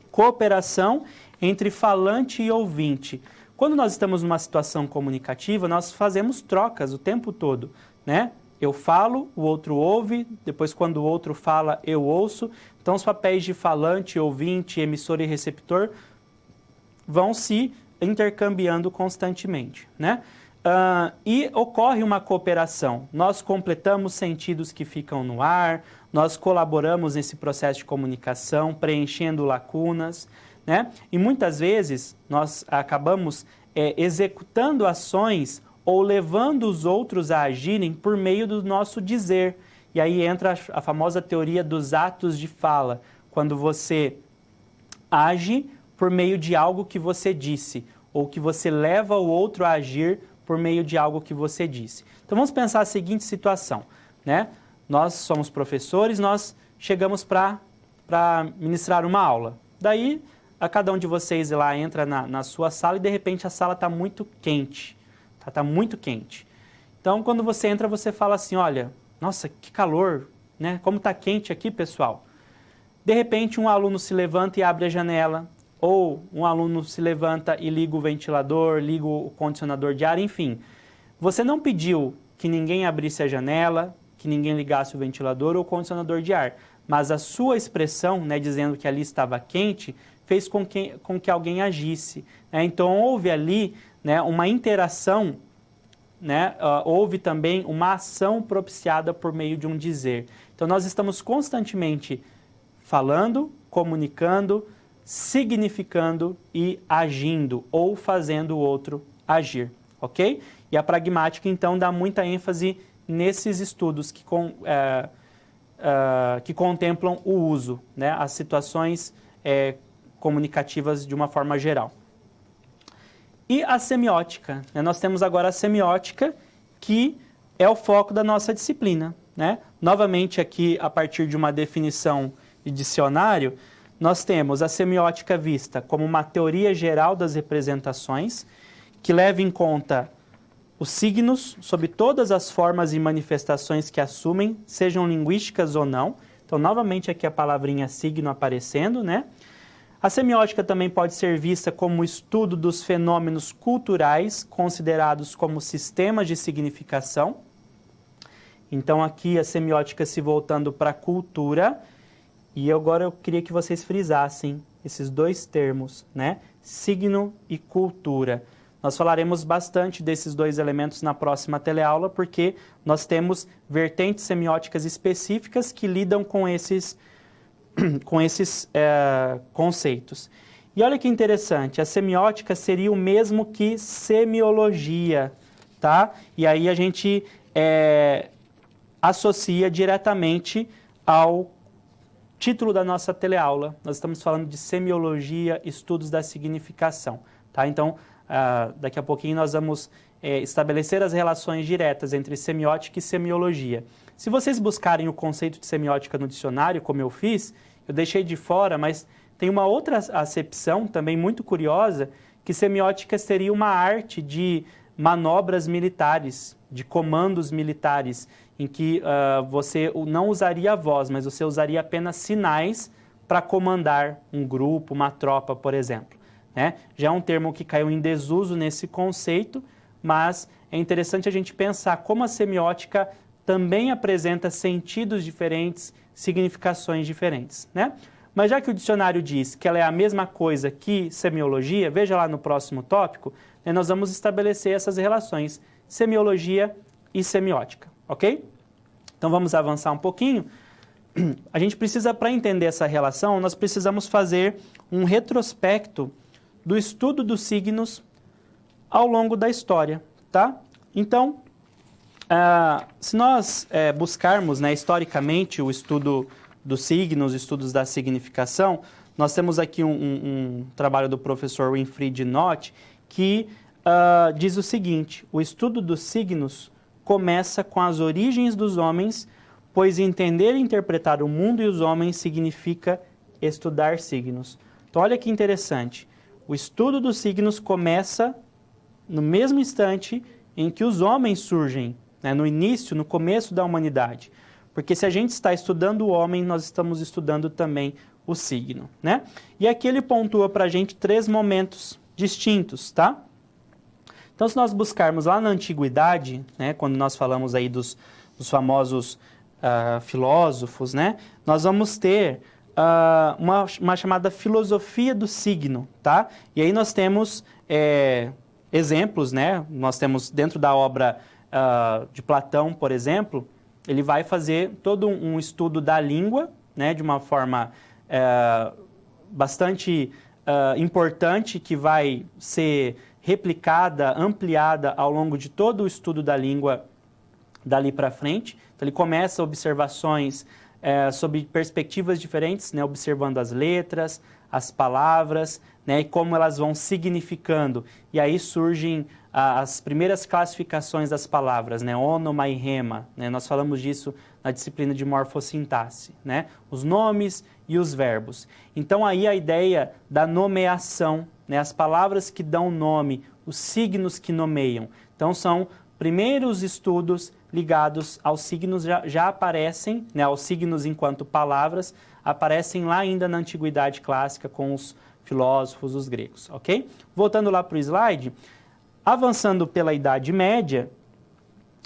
Cooperação entre falante e ouvinte. Quando nós estamos numa situação comunicativa, nós fazemos trocas o tempo todo, né? Eu falo, o outro ouve, depois quando o outro fala, eu ouço. Então, os papéis de falante, ouvinte, emissor e receptor vão se intercambiando constantemente, né? E ocorre uma cooperação. Nós completamos sentidos que ficam no ar, nós colaboramos nesse processo de comunicação, preenchendo lacunas, né? E muitas vezes nós acabamos executando ações ou levando os outros a agirem por meio do nosso dizer. E aí entra a famosa teoria dos atos de fala, quando você age por meio de algo que você disse, ou que você leva o outro a agir por meio de algo que você disse. Então vamos pensar a seguinte situação, né? Nós somos professores, nós chegamos para ministrar uma aula. Daí, cada um de vocês lá entra na sua sala e de repente a sala está muito quente. Está muito quente. Então, quando você entra, você fala assim, olha, nossa, que calor, né? Como está quente aqui, pessoal. De repente, um aluno se levanta e abre a janela, ou um aluno se levanta e liga o ventilador, liga o condicionador de ar, enfim. Você não pediu que ninguém abrisse a janela, que ninguém ligasse o ventilador ou o condicionador de ar, mas a sua expressão, né, dizendo que ali estava quente, fez com que alguém agisse, né? Então, houve ali, né, uma interação, né? Houve também uma ação propiciada por meio de um dizer. Então, nós estamos constantemente falando, comunicando, significando e agindo, ou fazendo o outro agir, ok? E a pragmática, então, dá muita ênfase nesses estudos que contemplam o uso, né? As situações comunicativas de uma forma geral. E a semiótica, né? Nós temos agora a semiótica, que é o foco da nossa disciplina, né? Novamente aqui, a partir de uma definição de dicionário, nós temos a semiótica vista como uma teoria geral das representações, que leva em conta os signos sob todas as formas e manifestações que assumem, sejam linguísticas ou não. Então, novamente aqui a palavrinha signo aparecendo, né? A semiótica também pode ser vista como o estudo dos fenômenos culturais considerados como sistemas de significação. Então, aqui a semiótica se voltando para a cultura. E agora eu queria que vocês frisassem esses dois termos, né? Signo e cultura. Nós falaremos bastante desses dois elementos na próxima teleaula, porque nós temos vertentes semióticas específicas que lidam com esses conceitos. E olha que interessante, a semiótica seria o mesmo que semiologia, tá? E aí a gente associa diretamente ao título da nossa teleaula. Nós estamos falando de semiologia, estudos da significação, tá? Então, daqui a pouquinho nós vamos estabelecer as relações diretas entre semiótica e semiologia. Se vocês buscarem o conceito de semiótica no dicionário, como eu fiz, eu deixei de fora, mas tem uma outra acepção também muito curiosa, que semiótica seria uma arte de manobras militares, de comandos militares, em que você não usaria a voz, mas você usaria apenas sinais para comandar um grupo, uma tropa, por exemplo, né? Já é um termo que caiu em desuso nesse conceito, mas é interessante a gente pensar como a semiótica também apresenta sentidos diferentes, significações diferentes, né? Mas já que o dicionário diz que ela é a mesma coisa que semiologia, veja lá no próximo tópico, né, nós vamos estabelecer essas relações, semiologia e semiótica, ok? Então vamos avançar um pouquinho. A gente precisa, para entender essa relação, nós precisamos fazer um retrospecto do estudo dos signos ao longo da história, tá? Então, se nós buscarmos, né, historicamente o estudo dos signos, estudos da significação, nós temos aqui um trabalho do professor Winfried Nott que diz o seguinte: o estudo dos signos começa com as origens dos homens, pois entender e interpretar o mundo e os homens significa estudar signos. Então, olha que interessante. O estudo dos signos começa no mesmo instante em que os homens surgem, né, no início, no começo da humanidade. Porque se a gente está estudando o homem, nós estamos estudando também o signo, né? E aqui ele pontua para a gente 3 momentos distintos, tá? Então, se nós buscarmos lá na antiguidade, né, quando nós falamos aí dos famosos filósofos, né, nós vamos ter uma chamada filosofia do signo, tá? E aí nós temos exemplos, né? Nós temos dentro da obra de Platão, por exemplo, ele vai fazer todo um estudo da língua, né, de uma forma bastante importante, que vai ser replicada, ampliada ao longo de todo o estudo da língua dali para frente. Então, ele começa observações sobre perspectivas diferentes, né, observando as letras, as palavras, né, e como elas vão significando. E aí surgem as primeiras classificações das palavras, né, ônoma e rema, né, nós falamos disso na disciplina de morfossintaxe, né, os nomes e os verbos. Então aí a ideia da nomeação, né, as palavras que dão nome, os signos que nomeiam. Então são primeiros estudos ligados aos signos, já aparecem, né, aos signos enquanto palavras, aparecem lá ainda na Antiguidade Clássica com os filósofos, os gregos, ok? Voltando lá para o slide, avançando pela Idade Média,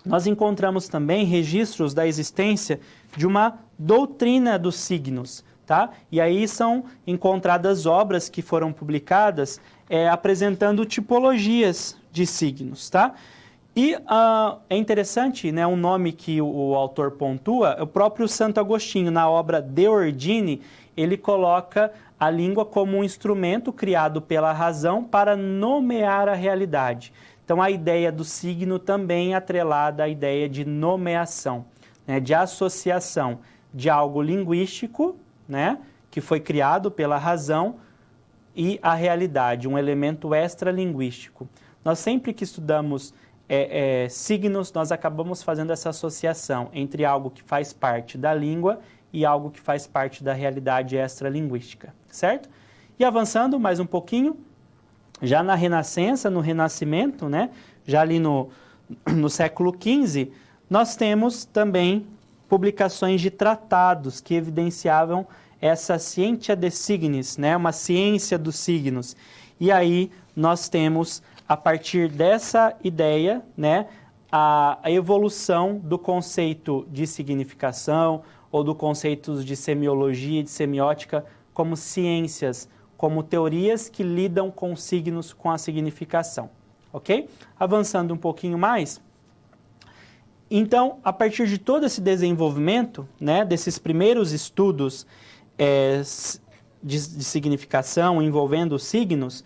nós encontramos também registros da existência de uma doutrina dos signos, tá? E aí são encontradas obras que foram publicadas apresentando tipologias de signos, tá? E é interessante, né, um nome que o autor pontua, é o próprio Santo Agostinho, na obra De Ordine, ele coloca a língua como um instrumento criado pela razão para nomear a realidade. Então, a ideia do signo também é atrelada à ideia de nomeação, né, de associação de algo linguístico, né, que foi criado pela razão, e a realidade, um elemento extralinguístico. Nós sempre que estudamos signos, nós acabamos fazendo essa associação entre algo que faz parte da língua e algo que faz parte da realidade extralinguística, certo? E avançando mais um pouquinho, já na Renascença, no Renascimento, né, já ali no século XV, nós temos também publicações de tratados que evidenciavam essa scientia de signis, né, uma ciência dos signos. E aí nós temos, a partir dessa ideia, né, a evolução do conceito de significação ou do conceito de semiologia e de semiótica como ciências, como teorias que lidam com signos, com a significação, ok? Avançando um pouquinho mais, então, a partir de todo esse desenvolvimento, né, desses primeiros estudos de significação envolvendo os signos,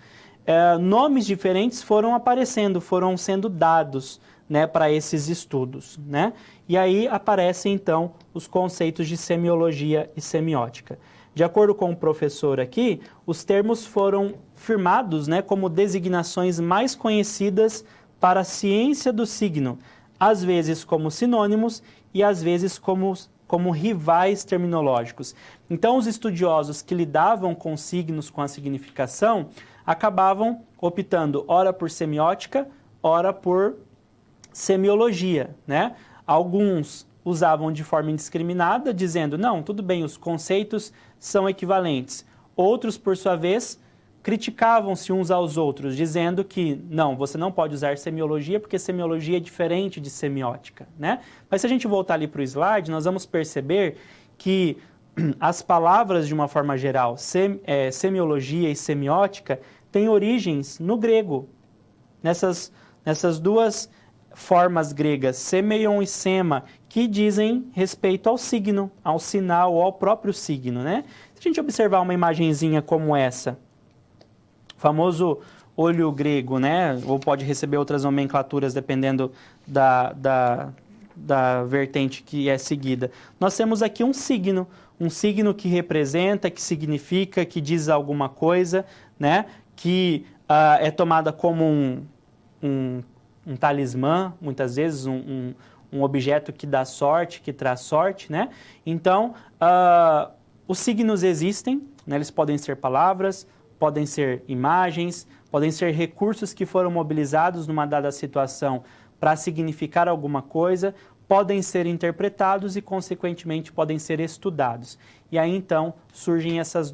nomes diferentes foram aparecendo, foram sendo dados, né, para esses estudos, né? E aí aparecem, então, os conceitos de semiologia e semiótica. De acordo com o professor aqui, os termos foram firmados, né, como designações mais conhecidas para a ciência do signo, às vezes como sinônimos e às vezes como rivais terminológicos. Então, os estudiosos que lidavam com signos, com a significação, acabavam optando ora por semiótica, ora por semiologia, né? Alguns usavam de forma indiscriminada, dizendo, não, tudo bem, os conceitos são equivalentes. Outros, por sua vez, criticavam-se uns aos outros, dizendo que, não, você não pode usar semiologia porque semiologia é diferente de semiótica, né? Mas se a gente voltar ali para o slide, nós vamos perceber que as palavras, de uma forma geral, semiologia e semiótica, têm origens no grego, nessas duas formas gregas, semeion e sema, que dizem respeito ao signo, ao sinal ou ao próprio signo, né? Se a gente observar uma imagenzinha como essa, o famoso olho grego, né? Ou pode receber outras nomenclaturas dependendo da vertente que é seguida. Nós temos aqui um signo que representa, que significa, que diz alguma coisa, né? Que é tomada como um talismã, muitas vezes um objeto que dá sorte, que traz sorte, né? Então, os signos existem, né? Eles podem ser palavras, podem ser imagens, podem ser recursos que foram mobilizados numa dada situação para significar alguma coisa, podem ser interpretados e, consequentemente, podem ser estudados. E aí, então, surgem esses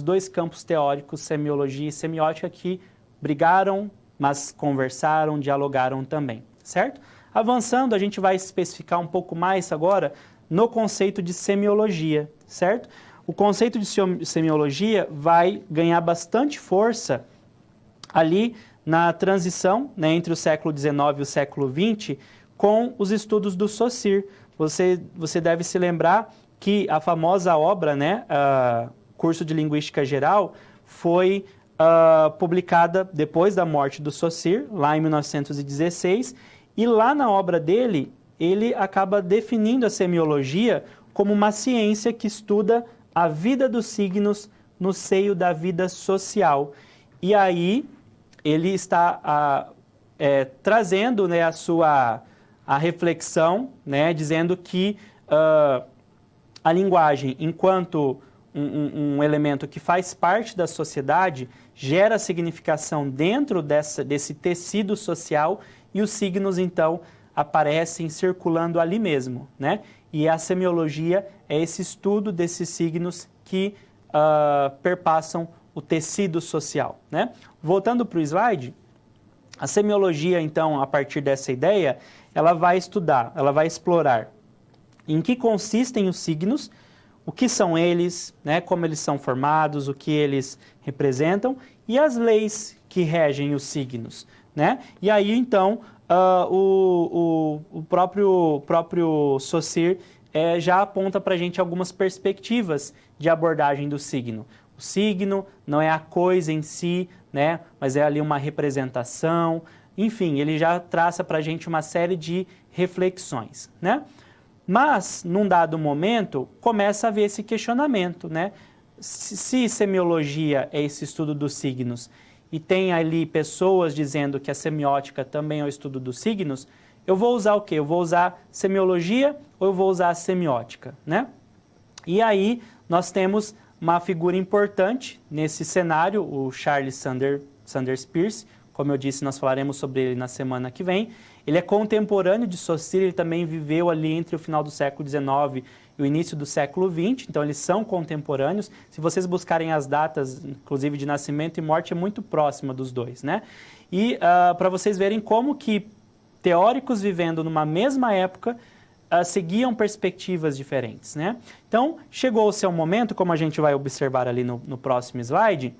dois campos teóricos, semiologia e semiótica, que brigaram, mas conversaram, dialogaram também, certo? Avançando, a gente vai especificar um pouco mais agora no conceito de semiologia, certo? O conceito de semiologia vai ganhar bastante força ali na transição, né, entre o século XIX e o século XX, com os estudos do Saussure. Você deve se lembrar que a famosa obra, né, Curso de Linguística Geral, foi publicada depois da morte do Saussure, lá em 1916, e lá na obra dele, ele acaba definindo a semiologia como uma ciência que estuda a vida dos signos no seio da vida social. E aí ele está trazendo, né, a reflexão, né, dizendo que a linguagem, enquanto um elemento que faz parte da sociedade, gera significação dentro desse tecido social, e os signos, então, aparecem circulando ali mesmo, né? E a semiologia é esse estudo desses signos que perpassam o tecido social, né? Voltando para o slide, a semiologia, então, a partir dessa ideia, ela vai estudar, ela vai explorar em que consistem os signos, o que são eles, né, como eles são formados, o que eles representam e as leis que regem os signos, né? E aí, então, o próprio Saussure já aponta para a gente algumas perspectivas de abordagem do signo. O signo não é a coisa em si, né, mas é ali uma representação. Enfim, ele já traça para a gente uma série de reflexões, né? Mas, num dado momento, começa a haver esse questionamento, né? se semiologia é esse estudo dos signos e tem ali pessoas dizendo que a semiótica também é o estudo dos signos, eu vou usar o quê? Eu vou usar semiologia ou eu vou usar a semiótica, né? E aí nós temos uma figura importante nesse cenário, o Charles Sanders Peirce. Como eu disse, nós falaremos sobre ele na semana que vem. Ele é contemporâneo de Saussure, ele também viveu ali entre o final do século XIX e o início do século XX, então eles são contemporâneos. Se vocês buscarem as datas, inclusive de nascimento e morte, é muito próxima dos dois, né? E para vocês verem como que teóricos vivendo numa mesma época seguiam perspectivas diferentes, né? Então, chegou-se ao momento, como a gente vai observar ali no próximo slide,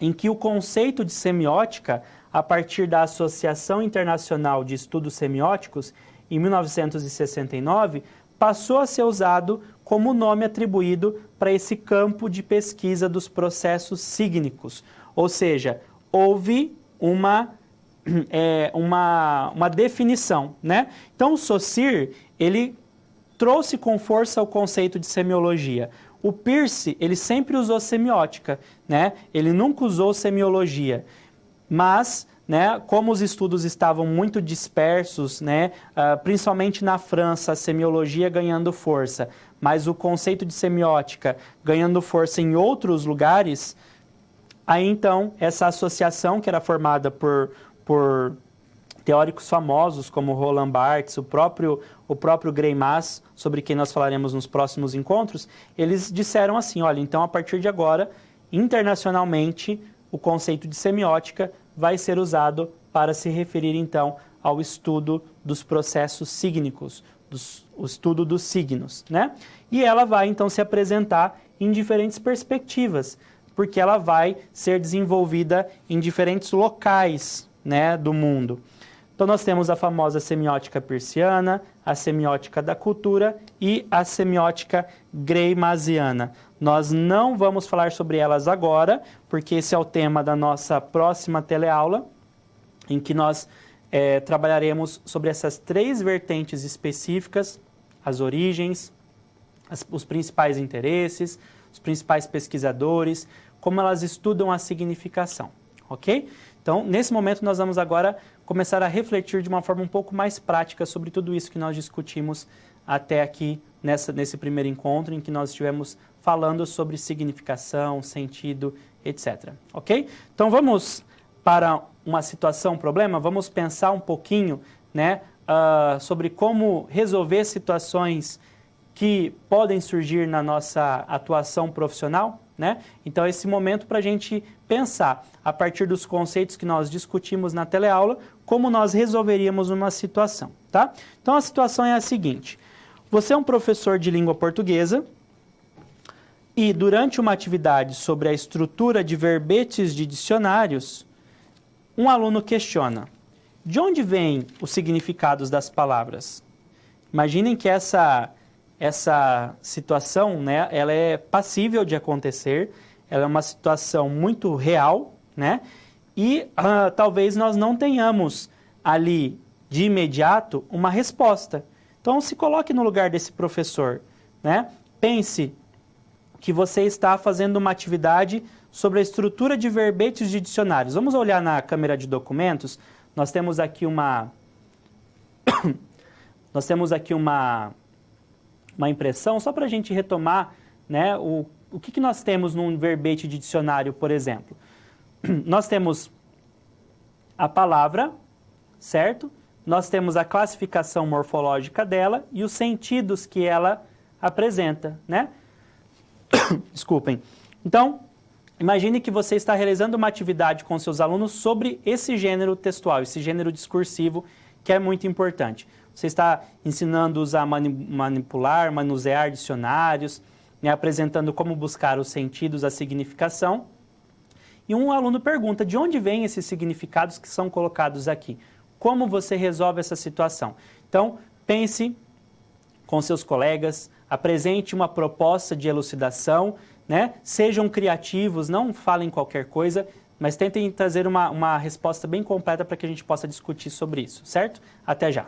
em que o conceito de semiótica, a partir da Associação Internacional de Estudos Semióticos, em 1969, passou a ser usado como nome atribuído para esse campo de pesquisa dos processos sígnicos. Ou seja, houve uma definição, né? Então, o Saussure, ele trouxe com força o conceito de semiologia. O Peirce, ele sempre usou semiótica, né? Ele nunca usou semiologia. Mas, né, como os estudos estavam muito dispersos, né, principalmente na França, a semiologia ganhando força, mas o conceito de semiótica ganhando força em outros lugares, aí então essa associação que era formada por teóricos famosos como Roland Barthes, o próprio Greimas, sobre quem nós falaremos nos próximos encontros, eles disseram assim, olha, então a partir de agora, internacionalmente, o conceito de semiótica vai ser usado para se referir então ao estudo dos processos sígnicos, o estudo dos signos, né? E ela vai então se apresentar em diferentes perspectivas, porque ela vai ser desenvolvida em diferentes locais, né, do mundo. Então nós temos a famosa semiótica peirciana, a semiótica da cultura e a semiótica greimasiana. Nós não vamos falar sobre elas agora, porque esse é o tema da nossa próxima teleaula, em que nós trabalharemos sobre essas três vertentes específicas, as origens, os principais interesses, os principais pesquisadores, como elas estudam a significação, ok? Então, nesse momento, nós vamos agora começar a refletir de uma forma um pouco mais prática sobre tudo isso que nós discutimos até aqui, nesse primeiro encontro, em que nós estivemos falando sobre significação, sentido, etc. Ok? Então, vamos para uma situação, problema? Vamos pensar um pouquinho, né, sobre como resolver situações que podem surgir na nossa atuação profissional, né? Então, esse momento para a gente pensar, a partir dos conceitos que nós discutimos na teleaula, como nós resolveríamos uma situação, tá? Então, a situação é a seguinte: você é um professor de língua portuguesa e, durante uma atividade sobre a estrutura de verbetes de dicionários, um aluno questiona: de onde vêm os significados das palavras? Imaginem que essa situação, né, ela é passível de acontecer, ela é uma situação muito real, né, e talvez nós não tenhamos ali, de imediato, uma resposta. Então, se coloque no lugar desse professor, né, pense que você está fazendo uma atividade sobre a estrutura de verbetes de dicionários. Vamos olhar na câmera de documentos, nós temos aqui uma impressão, só para a gente retomar, né, o que nós temos num verbete de dicionário, por exemplo. Nós temos a palavra, certo? Nós temos a classificação morfológica dela e os sentidos que ela apresenta, né? Desculpem. Então, imagine que você está realizando uma atividade com seus alunos sobre esse gênero textual, esse gênero discursivo, que é muito importante. Você está ensinando-os a manipular, manusear dicionários, né, apresentando como buscar os sentidos, a significação. E um aluno pergunta: de onde vêm esses significados que são colocados aqui? Como você resolve essa situação? Então, pense com seus colegas, apresente uma proposta de elucidação, né? Sejam criativos, não falem qualquer coisa, mas tentem trazer uma resposta bem completa para que a gente possa discutir sobre isso, certo? Até já!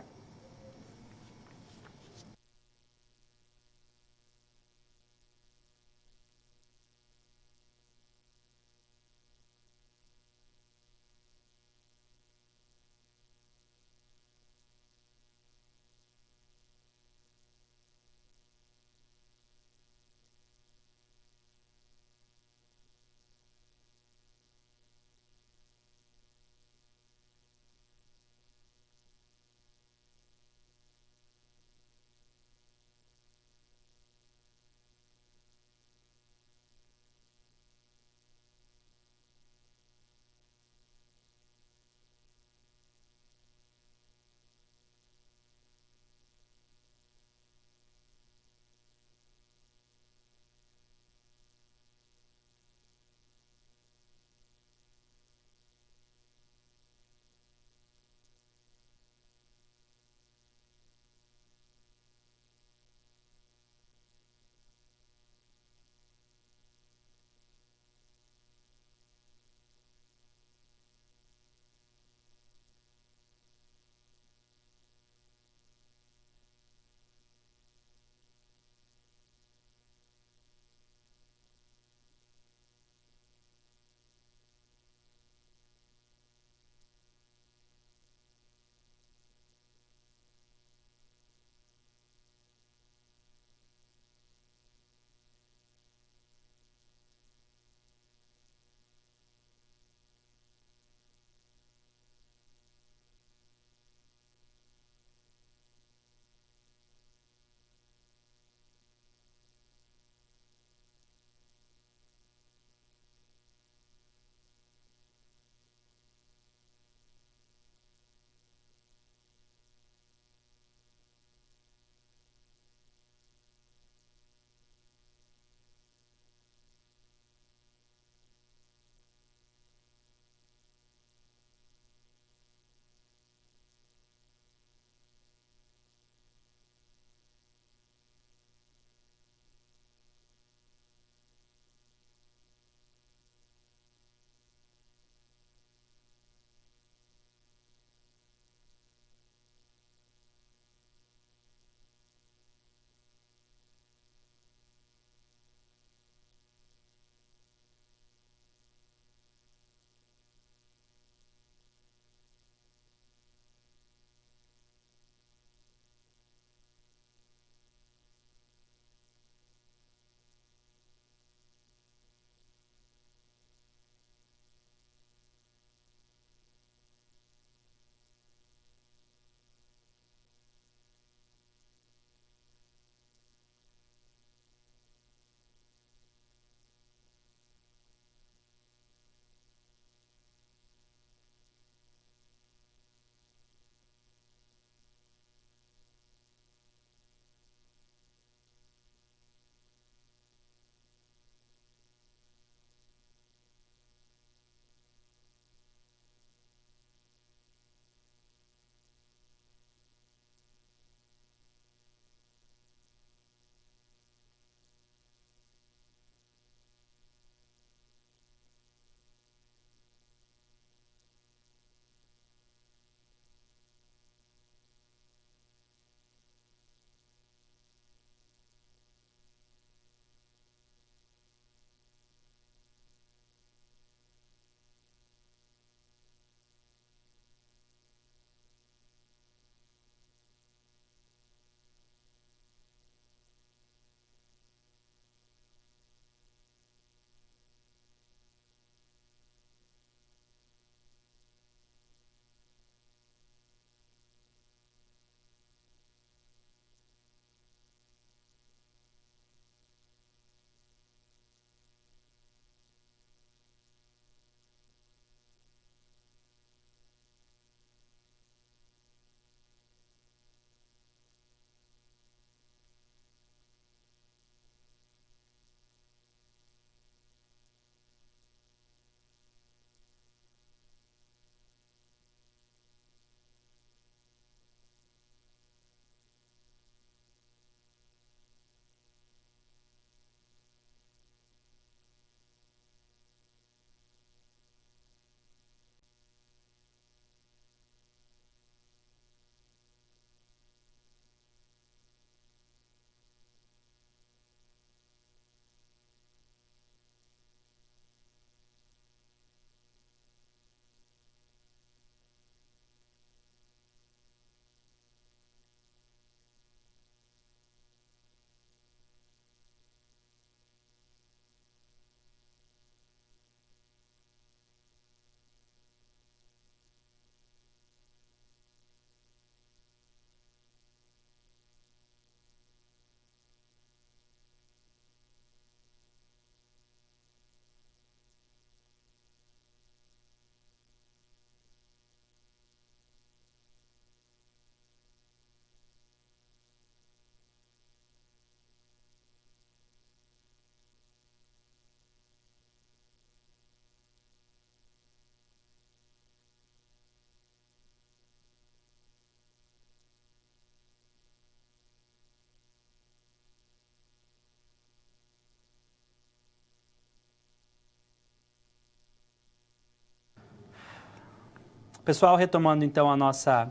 Pessoal, retomando então a nossa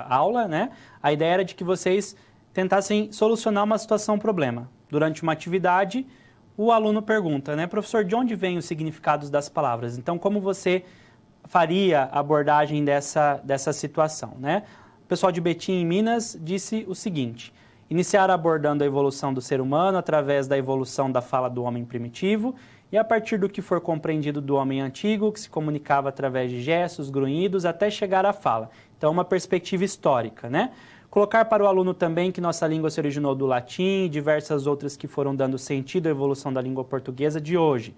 aula, né? A ideia era de que vocês tentassem solucionar uma situação-problema. Durante uma atividade, o aluno pergunta, né? Professor, de onde vêm os significados das palavras? Então, como você faria a abordagem dessa situação, né? O pessoal de Betim, em Minas, disse o seguinte: iniciar abordando a evolução do ser humano através da evolução da fala do homem primitivo e a partir do que for compreendido do homem antigo, que se comunicava através de gestos, grunhidos, até chegar à fala. Então, uma perspectiva histórica, né? Colocar para o aluno também que nossa língua se originou do latim e diversas outras que foram dando sentido à evolução da língua portuguesa de hoje.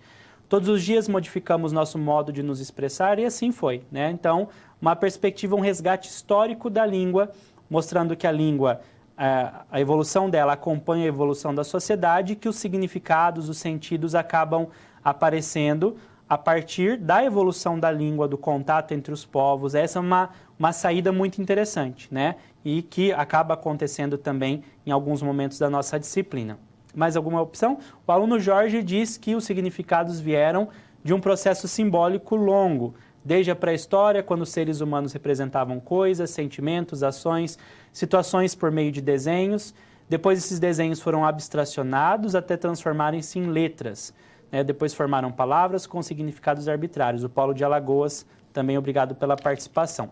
Todos os dias modificamos nosso modo de nos expressar e assim foi, né? Então, uma perspectiva, um resgate histórico da língua, mostrando que a língua, a evolução dela acompanha a evolução da sociedade, que os significados, os sentidos acabam aparecendo a partir da evolução da língua, do contato entre os povos. Essa é uma saída muito interessante, né? E que acaba acontecendo também em alguns momentos da nossa disciplina. Mais alguma opção? O aluno Jorge diz que os significados vieram de um processo simbólico longo, desde a pré-história, quando os seres humanos representavam coisas, sentimentos, ações, situações por meio de desenhos. Depois esses desenhos foram abstracionados até transformarem-se em letras, né? Depois formaram palavras com significados arbitrários. O Paulo de Alagoas, também obrigado pela participação.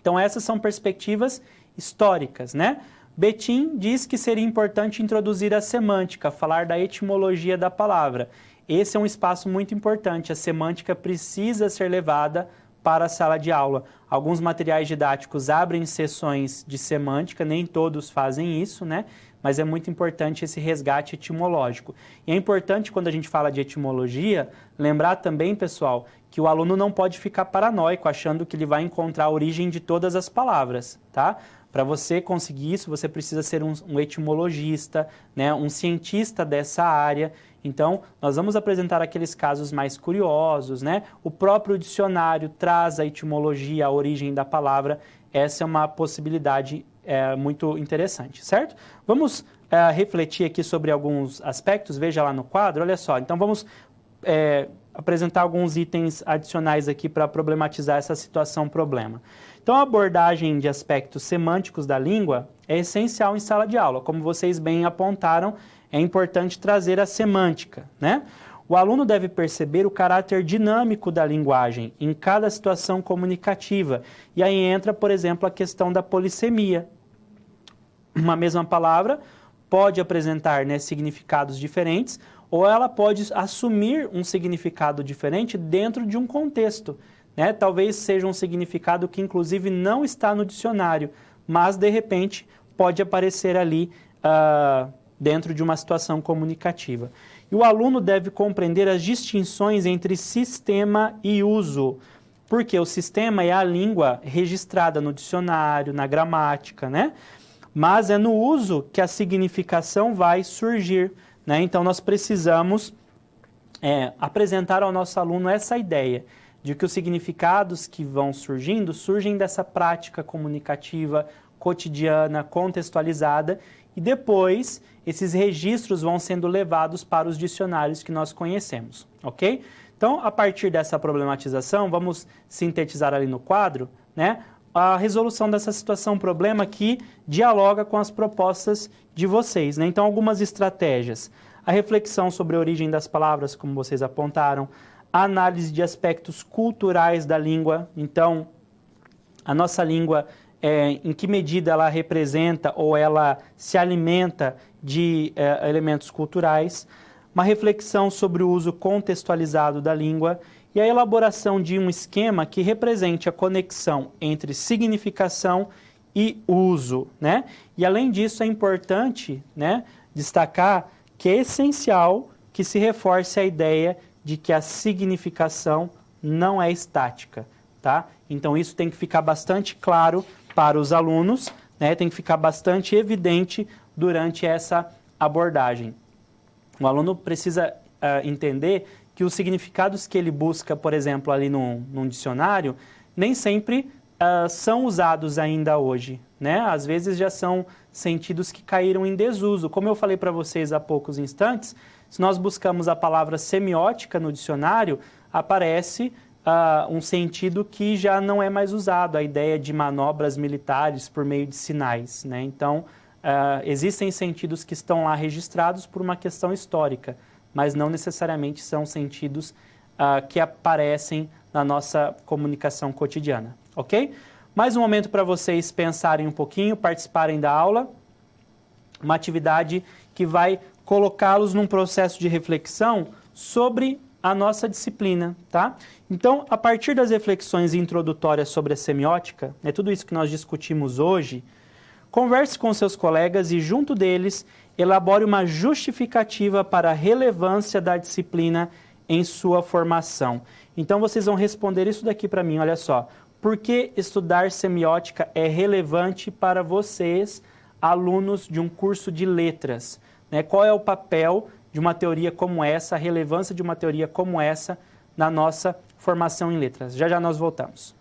Então essas são perspectivas históricas, né? Betim diz que seria importante introduzir a semântica, falar da etimologia da palavra. Esse é um espaço muito importante, a semântica precisa ser levada para a sala de aula. Alguns materiais didáticos abrem sessões de semântica, nem todos fazem isso, né? Mas é muito importante esse resgate etimológico. E é importante, quando a gente fala de etimologia, lembrar também, pessoal, que o aluno não pode ficar paranoico, achando que ele vai encontrar a origem de todas as palavras, tá? Para você conseguir isso, você precisa ser um etimologista, né, um cientista dessa área. Então, nós vamos apresentar aqueles casos mais curiosos, né? O próprio dicionário traz a etimologia, a origem da palavra. Essa é uma possibilidade muito interessante, certo? Vamos refletir aqui sobre alguns aspectos. Veja lá no quadro, olha só. Então, vamos apresentar alguns itens adicionais aqui para problematizar essa situação-problema. Então, a abordagem de aspectos semânticos da língua é essencial em sala de aula. Como vocês bem apontaram, é importante trazer a semântica, né? O aluno deve perceber o caráter dinâmico da linguagem em cada situação comunicativa. E aí entra, por exemplo, a questão da polissemia. Uma mesma palavra pode apresentar, né, significados diferentes, ou ela pode assumir um significado diferente dentro de um contexto, né? Talvez seja um significado que, inclusive, não está no dicionário, mas, de repente, pode aparecer ali dentro de uma situação comunicativa. E o aluno deve compreender as distinções entre sistema e uso, porque o sistema é a língua registrada no dicionário, na gramática, né? Mas é no uso que a significação vai surgir, né? Então, nós precisamos apresentar ao nosso aluno essa ideia de que os significados que vão surgindo, surgem dessa prática comunicativa, cotidiana, contextualizada, e depois esses registros vão sendo levados para os dicionários que nós conhecemos, ok? Então, a partir dessa problematização, vamos sintetizar ali no quadro, né, a resolução dessa situação-problema que dialoga com as propostas de vocês, né? Então, algumas estratégias. A reflexão sobre a origem das palavras, como vocês apontaram, a análise de aspectos culturais da língua. Então, a nossa língua, em que medida ela representa ou ela se alimenta de elementos culturais. Uma reflexão sobre o uso contextualizado da língua e a elaboração de um esquema que represente a conexão entre significação e uso, né? E, além disso, é importante, né, destacar que é essencial que se reforce a ideia de que a significação não é estática, tá? Então, isso tem que ficar bastante claro para os alunos, né? Tem que ficar bastante evidente durante essa abordagem. O aluno precisa entender que os significados que ele busca, por exemplo, ali num dicionário, nem sempre são usados ainda hoje, né? Às vezes já são sentidos que caíram em desuso. Como eu falei para vocês há poucos instantes, se nós buscamos a palavra semiótica no dicionário, aparece um sentido que já não é mais usado, a ideia de manobras militares por meio de sinais, né? Então, existem sentidos que estão lá registrados por uma questão histórica, mas não necessariamente são sentidos que aparecem na nossa comunicação cotidiana, ok? Mais um momento para vocês pensarem um pouquinho, participarem da aula, uma atividade que vai colocá-los num processo de reflexão sobre a nossa disciplina, tá? Então, a partir das reflexões introdutórias sobre a semiótica, é tudo isso que nós discutimos hoje, converse com seus colegas e, junto deles, elabore uma justificativa para a relevância da disciplina em sua formação. Então, vocês vão responder isso daqui para mim, olha só. Por que estudar semiótica é relevante para vocês, alunos de um curso de letras? Né? Qual é o papel de uma teoria como essa, a relevância de uma teoria como essa na nossa formação em letras? Já já nós voltamos.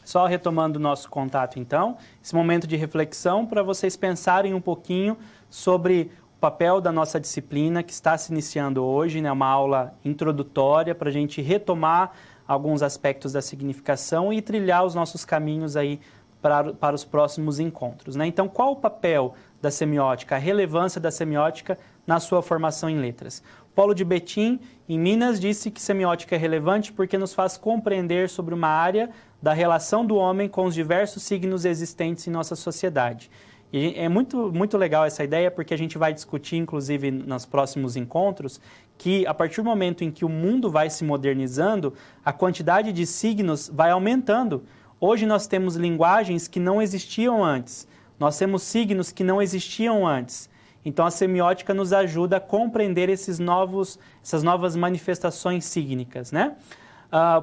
Só retomando o nosso contato, então, esse momento de reflexão para vocês pensarem um pouquinho sobre o papel da nossa disciplina que está se iniciando hoje, né? Uma aula introdutória para a gente retomar alguns aspectos da significação e trilhar os nossos caminhos aí para os próximos encontros, né? Então, qual o papel da semiótica, a relevância da semiótica na sua formação em letras? Paulo de Betim, em Minas, disse que semiótica é relevante porque nos faz compreender sobre uma área da relação do homem com os diversos signos existentes em nossa sociedade. E é muito legal essa ideia, porque a gente vai discutir, inclusive, nos próximos encontros, que a partir do momento em que o mundo vai se modernizando, a quantidade de signos vai aumentando. Hoje nós temos linguagens que não existiam antes. Nós temos signos que não existiam antes. Então, a semiótica nos ajuda a compreender essas novas manifestações sígnicas, né?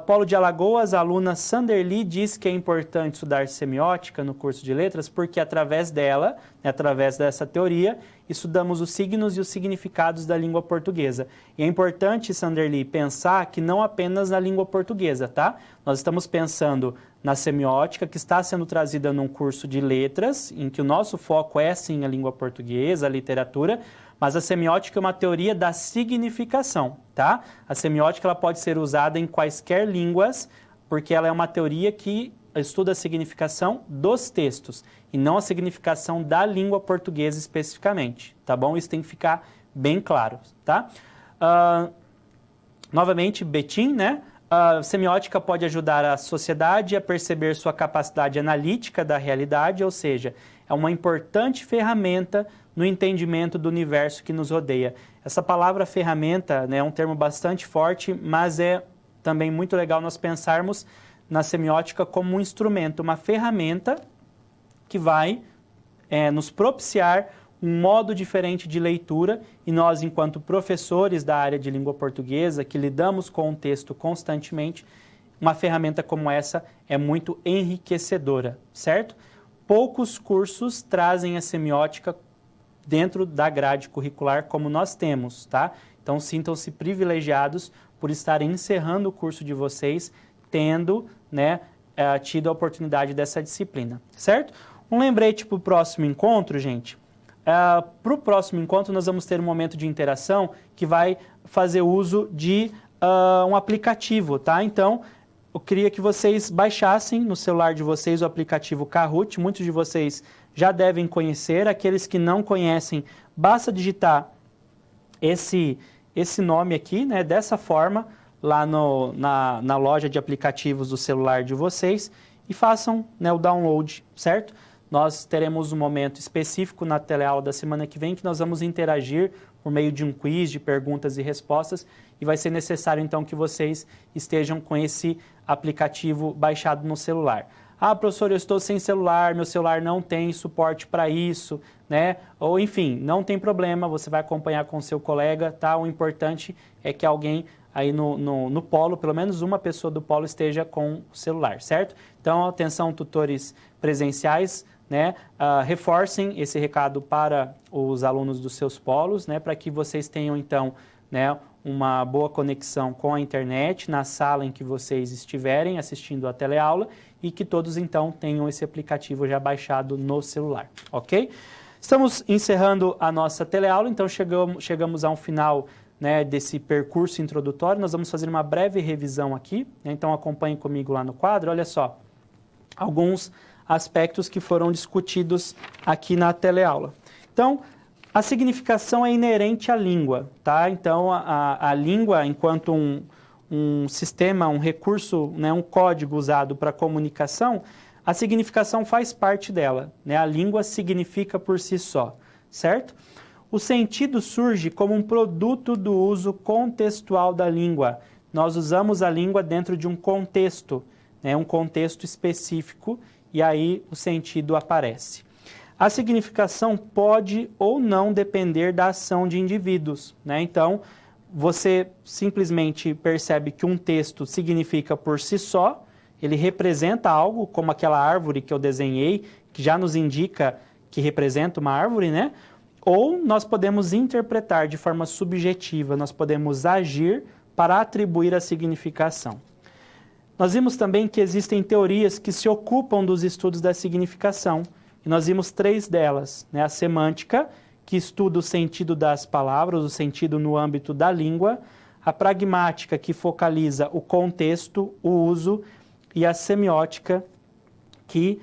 Polo de Alagoas, a aluna Sanderli diz que é importante estudar semiótica no curso de letras porque através dela, através dessa teoria, estudamos os signos e os significados da língua portuguesa. E é importante, Sanderli, pensar que não apenas na língua portuguesa, tá? Nós estamos pensando na semiótica que está sendo trazida num curso de letras, em que o nosso foco é sim a língua portuguesa, a literatura, mas a semiótica é uma teoria da significação, tá? A semiótica ela pode ser usada em quaisquer línguas, porque ela é uma teoria que estuda a significação dos textos e não a significação da língua portuguesa especificamente, tá bom? Isso tem que ficar bem claro, tá? Novamente, Betim, né? A semiótica pode ajudar a sociedade a perceber sua capacidade analítica da realidade, ou seja, é uma importante ferramenta no entendimento do universo que nos rodeia. Essa palavra ferramenta, né, é um termo bastante forte, mas é também muito legal nós pensarmos na semiótica como um instrumento, uma ferramenta que vai nos propiciar um modo diferente de leitura e nós, enquanto professores da área de língua portuguesa, que lidamos com o texto constantemente, uma ferramenta como essa é muito enriquecedora, certo? Poucos cursos trazem a semiótica dentro da grade curricular como nós temos, tá? Então, sintam-se privilegiados por estarem encerrando o curso de vocês, tendo, né, tido a oportunidade dessa disciplina, certo? Um lembrete para o próximo encontro, gente. Para o próximo encontro, nós vamos ter um momento de interação que vai fazer uso de um aplicativo, tá? Então, eu queria que vocês baixassem no celular de vocês o aplicativo Kahoot. Muitos de vocês já devem conhecer. Aqueles que não conhecem, basta digitar esse nome aqui, né, dessa forma, lá na loja de aplicativos do celular de vocês e façam, né, o download, certo? Nós teremos um momento específico na teleaula da semana que vem que nós vamos interagir por meio de um quiz de perguntas e respostas e vai ser necessário então que vocês estejam com esse aplicativo baixado no celular. Ah, professor, eu estou sem celular, meu celular não tem suporte para isso, né? Ou enfim, não tem problema, você vai acompanhar com o seu colega, tá? O importante é que alguém aí no polo, pelo menos uma pessoa do polo esteja com o celular, certo? Então, atenção, tutores presenciais, né? Reforcem esse recado para os alunos dos seus polos, né? Para que vocês tenham, então, né, uma boa conexão com a internet na sala em que vocês estiverem assistindo a teleaula e que todos, então, tenham esse aplicativo já baixado no celular, ok? Estamos encerrando a nossa teleaula, então chegamos a um final, né, desse percurso introdutório. Nós vamos fazer uma breve revisão aqui, né? Então acompanhem comigo lá no quadro. Olha só, alguns aspectos que foram discutidos aqui na teleaula. Então, a significação é inerente à língua, tá? Então, a língua, enquanto um sistema, um recurso, né, um código usado para comunicação, a significação faz parte dela, né? A língua significa por si só, certo? O sentido surge como um produto do uso contextual da língua. Nós usamos a língua dentro de um contexto, né, um contexto específico, e aí o sentido aparece. A significação pode ou não depender da ação de indivíduos, né? Então, você simplesmente percebe que um texto significa por si só, ele representa algo, como aquela árvore que eu desenhei, que já nos indica que representa uma árvore, né? Ou nós podemos interpretar de forma subjetiva, nós podemos agir para atribuir a significação. Nós vimos também que existem teorias que se ocupam dos estudos da significação, e nós vimos 3 delas, né? A semântica, que estuda o sentido das palavras, o sentido no âmbito da língua, a pragmática, que focaliza o contexto, o uso, e a semiótica, que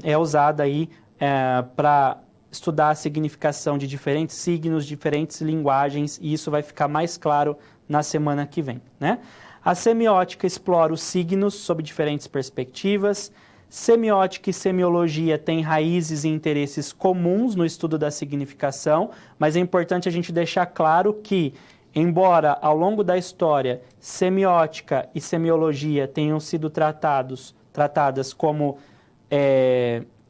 é usada aí para estudar a significação de diferentes signos, diferentes linguagens, e isso vai ficar mais claro na semana que vem, né? A semiótica explora os signos sob diferentes perspectivas, Semiótica e semiologia têm raízes e interesses comuns no estudo da significação, mas é importante a gente deixar claro que, embora ao longo da história semiótica e semiologia tenham sido tratadas como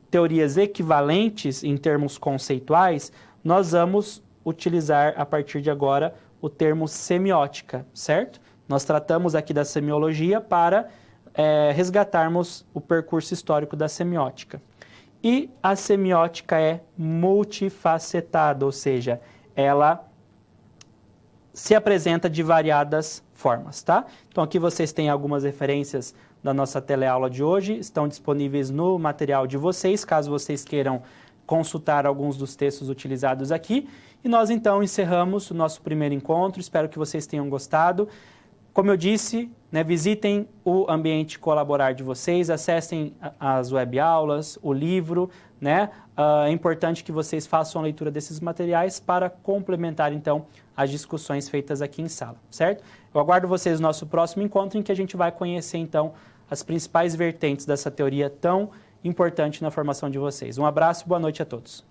teorias equivalentes em termos conceituais, nós vamos utilizar a partir de agora o termo semiótica, certo? Nós tratamos aqui da semiologia para resgatarmos o percurso histórico da semiótica. E a semiótica é multifacetada, ou seja, ela se apresenta de variadas formas, tá? Então aqui vocês têm algumas referências da nossa teleaula de hoje, estão disponíveis no material de vocês, caso vocês queiram consultar alguns dos textos utilizados aqui. E nós então encerramos o nosso primeiro encontro, espero que vocês tenham gostado. Como eu disse, visitem o ambiente colaborar de vocês, acessem as webaulas, o livro, é importante que vocês façam a leitura desses materiais para complementar, então, as discussões feitas aqui em sala, certo? Eu aguardo vocês no nosso próximo encontro, em que a gente vai conhecer, então, as principais vertentes dessa teoria tão importante na formação de vocês. Um abraço, boa noite a todos.